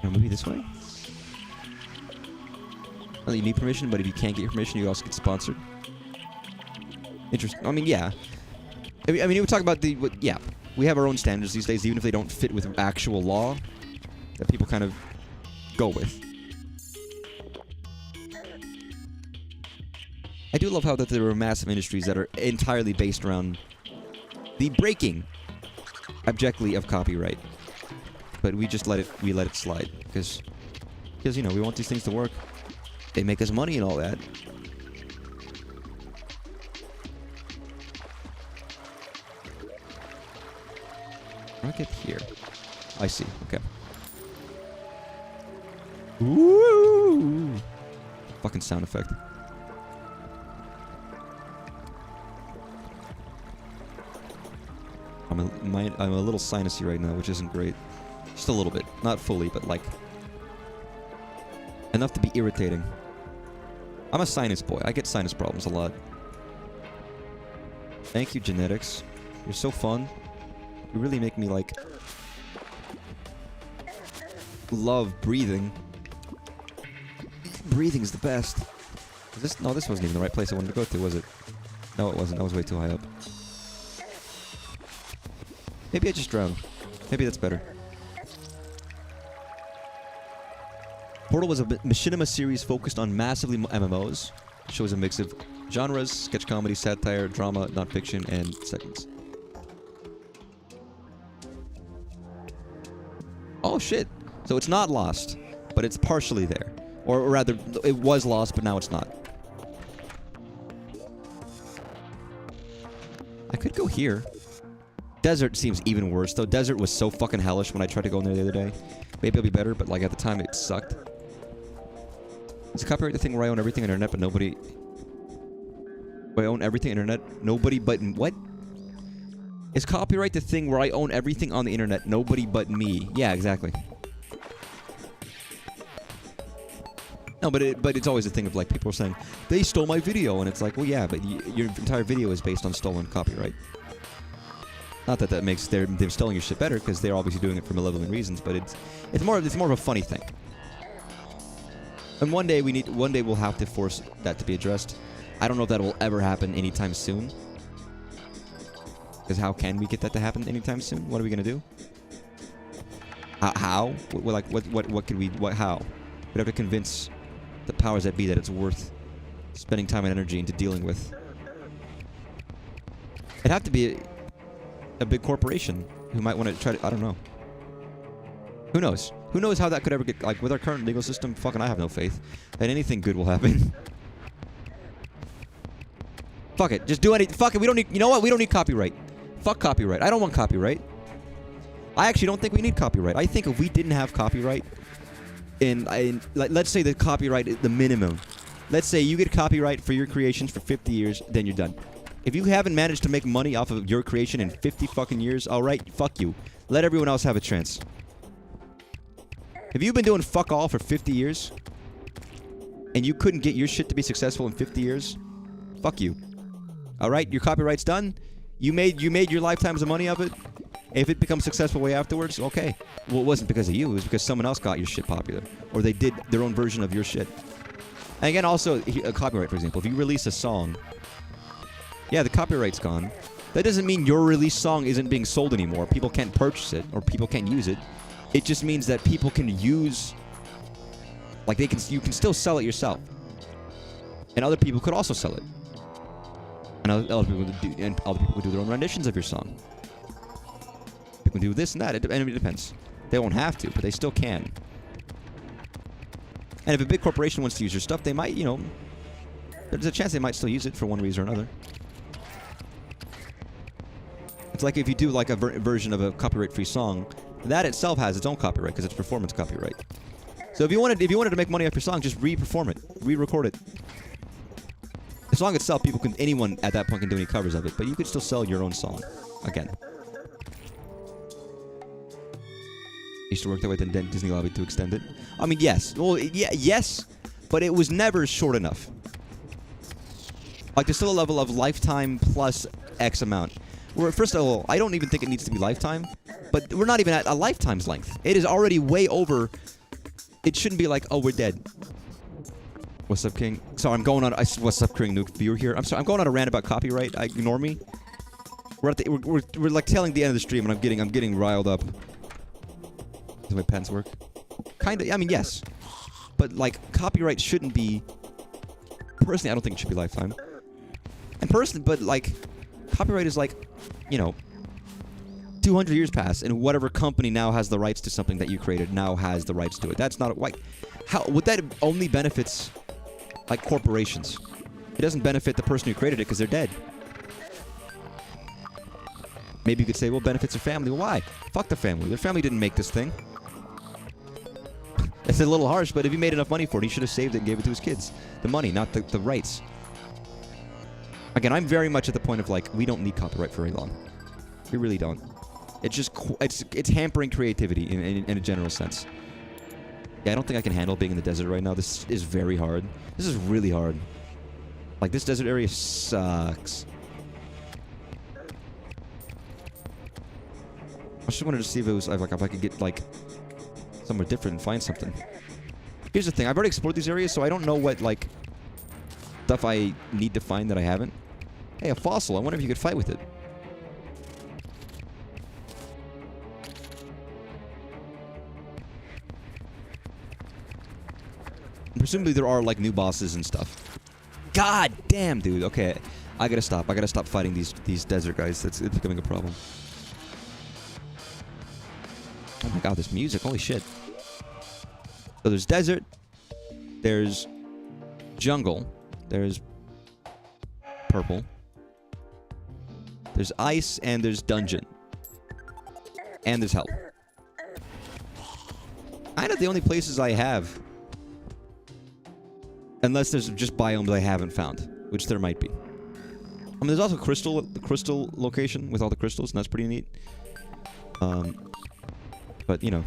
Maybe this way? Well, you need permission, but if you can't get your permission, you also get sponsored. Interesting. I mean, yeah. I mean, you would talk about yeah. We have our own standards these days, even if they don't fit with actual law, that people kind of go with. I do love how that there are massive industries that are entirely based around the breaking, objectively, of copyright. But we just let it slide because you know we want these things to work. They make us money and all that. How do I get here? I see. Okay. Ooh! Fucking sound effect. I'm a little sinusy right now, which isn't great. Just a little bit. Not fully, but like... enough to be irritating. I'm a sinus boy. I get sinus problems a lot. Thank you, genetics. You're so fun. You really make me, like... love breathing. Breathing's the best. No, this wasn't even the right place I wanted to go to, was it? No, it wasn't. I was way too high up. Maybe I just drowned. Maybe that's better. Portal was a machinima series focused on massively MMOs. It shows a mix of genres, sketch comedy, satire, drama, nonfiction, and segments. Oh shit. So it's not lost, but it's partially there. Or rather, it was lost, but now it's not. I could go here. Desert seems even worse, though. Desert was so fucking hellish when I tried to go in there the other day. Maybe it'll be better, but like at the time, it sucked. Is copyright the thing where I own everything on internet, but nobody... Where I own everything on internet, nobody but... What? Is copyright the thing where I own everything on the internet, nobody but me? Yeah, exactly. No, but it's always a thing of like people are saying, they stole my video, and it's like, well, yeah, but your entire video is based on stolen copyright. Not that that makes them stealing your shit better, because they're obviously doing it for malevolent reasons, but it's more of a funny thing. And one day we'll have to force that to be addressed. I don't know if that will ever happen anytime soon. Because how can we get that to happen anytime soon? What are we gonna do? How? What could we? How? We'd have to convince the powers that be that it's worth spending time and energy into dealing with. It'd have to be a big corporation who might want to try to... I don't know. Who knows? Who knows how that could ever get... Like, with our current legal system, fucking I have no faith that anything good will happen. Fuck it. Just do anything. Fuck it. We don't need... You know what? We don't need copyright. Fuck copyright. I don't want copyright. I actually don't think we need copyright. I think if we didn't have copyright... like, let's say the copyright is the minimum. Let's say you get copyright for your creations for 50 years, then you're done. If you haven't managed to make money off of your creation in 50 fucking years, alright, fuck you. Let everyone else have a chance. If you've been doing fuck all for 50 years, and you couldn't get your shit to be successful in 50 years, fuck you. Alright, your copyright's done. You made your lifetimes of money of it. If it becomes successful way afterwards, okay. Well, it wasn't because of you. It was because someone else got your shit popular. Or they did their own version of your shit. And again, also, copyright, for example. If you release a song... Yeah, the copyright's gone. That doesn't mean your released song isn't being sold anymore. People can't purchase it, or people can't use it. It just means that people can use... Like, you can still sell it yourself. And other people could also sell it. And other people would do their own renditions of your song. People can do this and that. It depends. They won't have to, but they still can. And if a big corporation wants to use your stuff, they might, you know... There's a chance they might still use it for one reason or another. It's like if you do like a version of a copyright-free song, that itself has its own copyright because it's performance copyright. So if you wanted to make money off your song, just re-perform it, re-record it. The song itself, anyone at that point can do any covers of it, but you could still sell your own song. Again. Used to work that way, then Disney lobbied to extend it. I mean, yes. Well, yeah, yes, but it was never short enough. Like, there's still a level of lifetime plus X amount. Where, first of all, I don't even think it needs to be lifetime, but we're not even at a lifetime's length. It is already way over. It shouldn't be like, oh, we're dead. What's up, King? Sorry, I'm going on. What's up, King? New viewer here. I'm sorry. I'm going on a rant about copyright. Ignore me. We're like tailing the end of the stream, and I'm getting riled up. Does my pens work? Kinda. I mean, yes, but like copyright shouldn't be. Personally, I don't think it should be lifetime. But like, copyright is like, 200 years pass, and whatever company now has the rights to something that you created now has the rights to it. That's not like, how would that only benefits like corporations? It doesn't benefit the person who created it because they're dead. Maybe you could say, well, benefits their family. Well, why? Fuck the family. Their family didn't make this thing. It's a little harsh, but if he made enough money for it, he should have saved it and gave it to his kids. The money, not the rights. Again, I'm very much at the point of like, we don't need copyright for very long. We really don't. It's just, it's hampering creativity in a general sense. Yeah, I don't think I can handle being in the desert right now. This is very hard. This is really hard. Like, this desert area sucks. I just wanted to see if it was like if I could get like somewhere different and find something. Here's the thing: I've already explored these areas, so I don't know what like stuff I need to find that I haven't. Hey, a fossil! I wonder if you could fight with it. And presumably there are like new bosses and stuff. God damn, dude. Okay, I gotta stop. I gotta stop fighting these desert guys. It's becoming a problem. Oh my god, this music, holy shit. So there's desert, there's jungle, there's purple, there's ice, and there's dungeon. And there's hell. Kind of the only places I have. Unless there's just biomes I haven't found, which there might be. I mean, there's also the crystal location with all the crystals, and that's pretty neat. But, I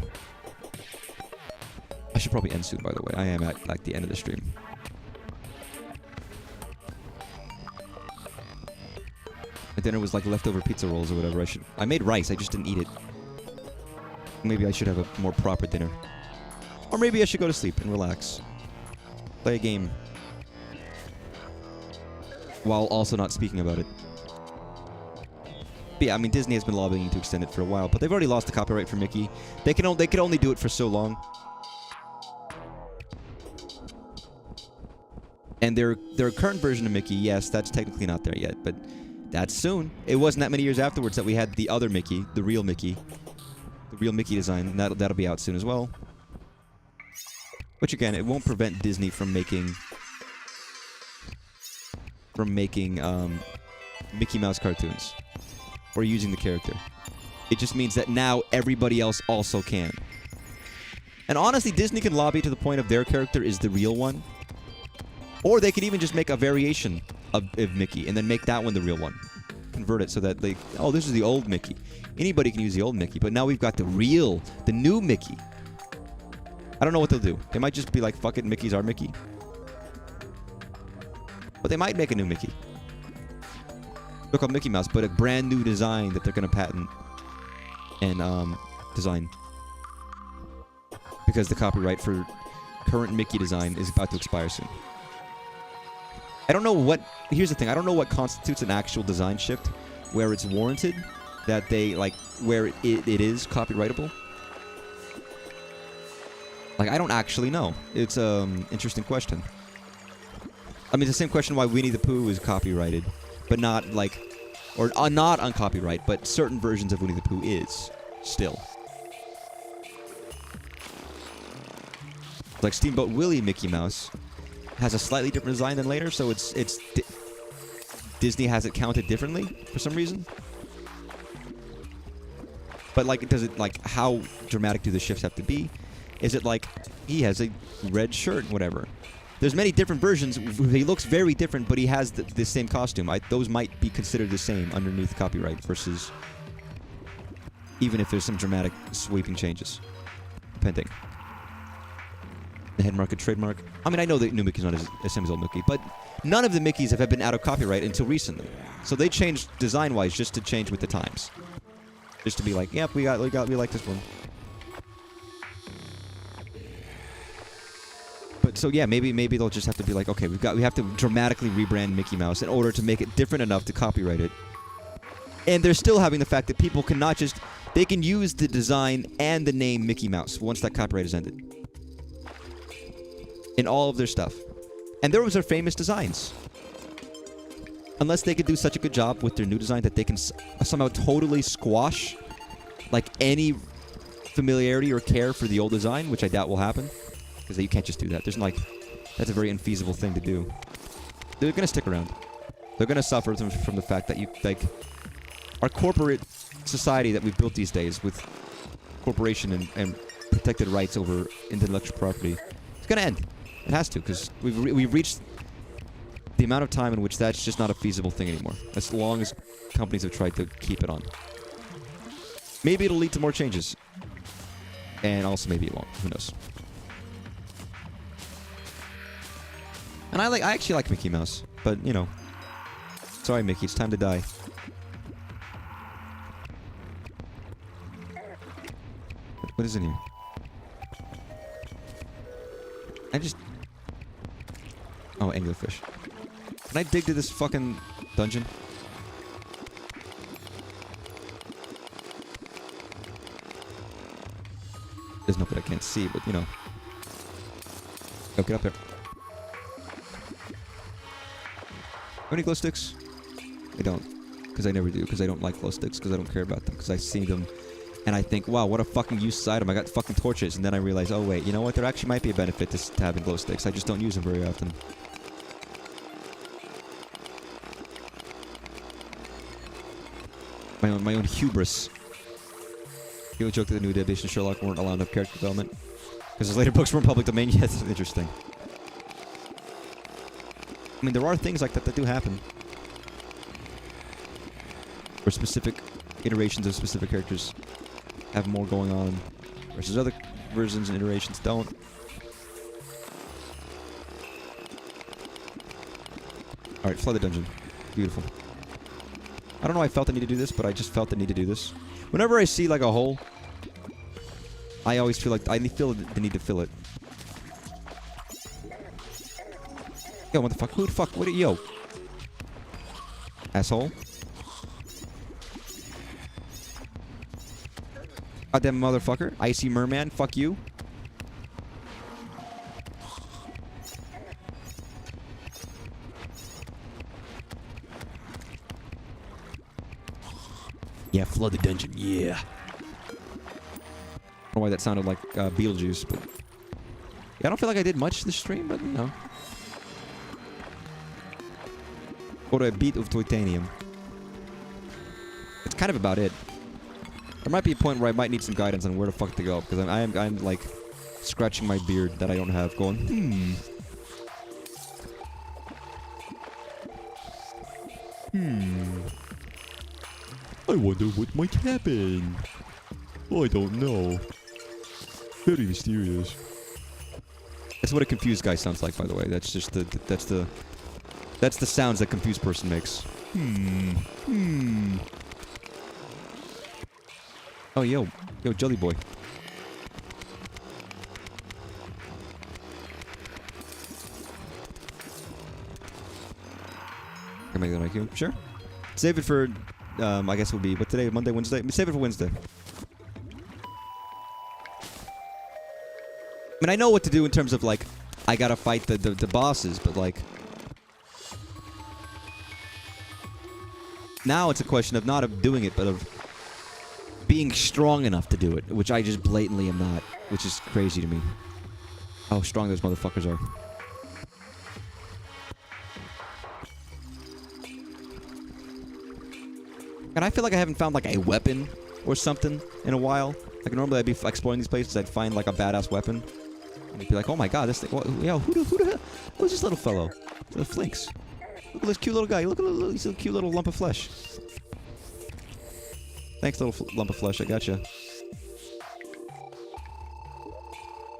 should probably end soon, by the way. I am at, like, the end of the stream. My dinner was, like, leftover pizza rolls or whatever. I made rice. I just didn't eat it. Maybe I should have a more proper dinner. Or maybe I should go to sleep and relax. Play a game. While also not speaking about it. But yeah, I mean, Disney has been lobbying to extend it for a while, but they've already lost the copyright for Mickey. They could only do it for so long. And their current version of Mickey, yes, that's technically not there yet, but that's soon. It wasn't that many years afterwards that we had the other Mickey, the real Mickey design. That'll be out soon as well. Which again, it won't prevent Disney from making Mickey Mouse cartoons. Or using the character. It just means that now everybody else also can. And honestly, Disney can lobby to the point of their character is the real one. Or they could even just make a variation of Mickey and then make that one the real one. Convert it so that they, oh, this is the old Mickey. Anybody can use the old Mickey, but now we've got the new Mickey. I don't know what they'll do. They might just be like, fuck it, Mickey's our Mickey. But they might make a new Mickey. They're called Mickey Mouse, but a brand new design that they're going to patent and design. Because the copyright for current Mickey design is about to expire soon. I don't know what... Here's the thing. I don't know what constitutes an actual design shift where it's warranted, that they, like, where it is copyrightable. Like, I don't actually know. It's an interesting question. I mean, it's the same question why Winnie the Pooh is copyrighted. But not, like... Or not on copyright, but certain versions of Winnie the Pooh is. Still. Like Steamboat Willie Mickey Mouse has a slightly different design than later, so Disney has it counted differently for some reason. But, like, does it, like, how dramatic do the shifts have to be? Is it like he has a red shirt, whatever? There's many different versions. He looks very different, but he has the same costume. Those might be considered the same underneath copyright versus even if there's some dramatic sweeping changes. Depending. The head mark and trademark. I mean, I know the new Mickey's not the same as old Mickey, but none of the Mickeys have been out of copyright until recently. So they changed design-wise just to change with the times. Just to be like, yep, we like this one. But so yeah, maybe they'll just have to be like, okay, we have to dramatically rebrand Mickey Mouse in order to make it different enough to copyright it. And they're still having the fact that people cannot just, they can use the design and the name Mickey Mouse once that copyright is ended. In all of their stuff. And those are famous designs. Unless they could do such a good job with their new design that they can somehow totally squash like any familiarity or care for the old design, which I doubt will happen. Because you can't just do that. There's like, that's a very unfeasible thing to do. They're going to stick around. They're going to suffer from the fact that our corporate society that we've built these days with corporation and protected rights over intellectual property, it's going to end. It has to, because we've reached the amount of time in which that's just not a feasible thing anymore. As long as companies have tried to keep it on. Maybe it'll lead to more changes. And also maybe it won't. Who knows? And I actually like Mickey Mouse, but you know, sorry Mickey, it's time to die. What is in here? Oh, anglerfish. Can I dig to this fucking dungeon? There's nothing I can't see, but you know. Go, get up there. Any glow sticks? I don't. Because I never do. Because I don't like glow sticks. Because I don't care about them. Because I see them and I think, wow, what a fucking useless item. I got fucking torches. And then I realize, oh wait, you know what? There actually might be a benefit to having glow sticks. I just don't use them very often. My own hubris. People joke that the new edition of Sherlock weren't allowed enough character development. Because his later books were in public domain. Yeah, that's interesting. I mean, there are things like that do happen. Where specific iterations of specific characters have more going on versus other versions and iterations don't. Alright, flood the dungeon. Beautiful. I don't know why I felt the need to do this, but I just felt the need to do this. Whenever I see like a hole, I always feel like I feel the need to fill it. Yo, what the fuck? Who the fuck? What? Yo, asshole! Goddamn motherfucker! Icy merman! Fuck you! Yeah, flood the dungeon. Yeah. I don't know why that sounded like Beetlejuice, but yeah, I don't feel like I did much this stream, but you know. Go to a beat of titanium. It's kind of about it. There might be a point where I might need some guidance on where the fuck to go, because I'm like scratching my beard that I don't have, going, I wonder what might happen. I don't know. Very mysterious. That's what a confused guy sounds like, by the way. That's just that's the sounds that confused person makes. Oh, yo, Jelly Boy. Can I make that like you? Sure. Save it for, I guess it would be, what today? Monday, Wednesday? Save it for Wednesday. I mean, I know what to do in terms of, like, I gotta fight the bosses, but, like, now it's a question of not of doing it, but of being strong enough to do it, which I just blatantly am not, which is crazy to me. How strong those motherfuckers are. And I feel like I haven't found like a weapon or something in a while. Like normally I'd be exploring these places, I'd find like a badass weapon, and I'd be like, oh my god, this thing. Yo, who the hell? Who's this little fellow? The Flinks. Look at this cute little guy. Look at this cute little lump of flesh. Thanks, little lump of flesh. I gotcha.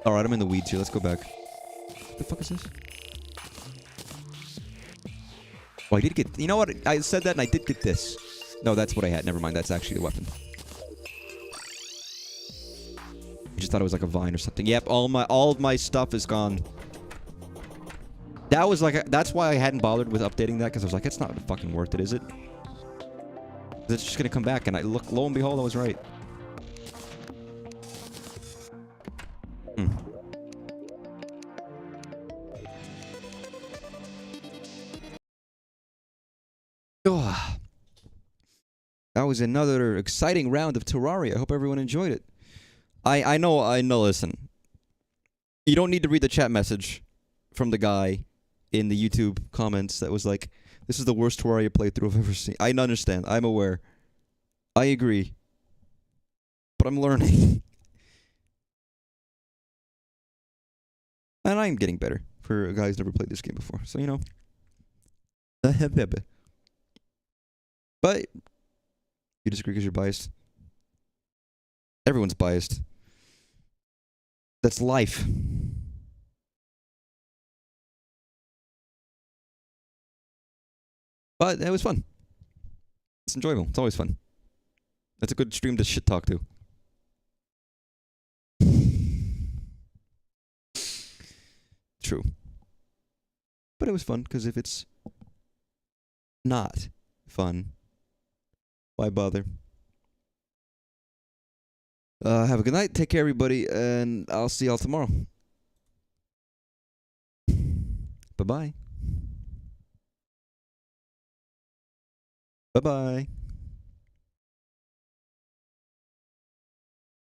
All right, I'm in the weeds here. Let's go back. What the fuck is this? Oh, I did get... You know what? I said that and I did get this. No, that's what I had. Never mind. That's actually the weapon. I just thought it was like a vine or something. Yep, all of my stuff is gone. That was like... That's why I hadn't bothered with updating that, because I was like, it's not fucking worth it, is it? It's just gonna come back, and lo and behold, I was right. Oh, that was another exciting round of Terraria. I hope everyone enjoyed it. I know, listen. You don't need to read the chat message from the guy in the YouTube comments that was like, this is the worst Terraria playthrough I've ever seen. I understand. I'm aware. I agree. But I'm learning. And I'm getting better for a guy who's never played this game before. So, you know. But you disagree because you're biased. Everyone's biased. That's life. But it was fun. It's enjoyable. It's always fun. It's a good stream to shit talk to. True. But it was fun, because if it's not fun, why bother? Have a good night. Take care, everybody, and I'll see y'all tomorrow. Bye-bye. Bye-bye.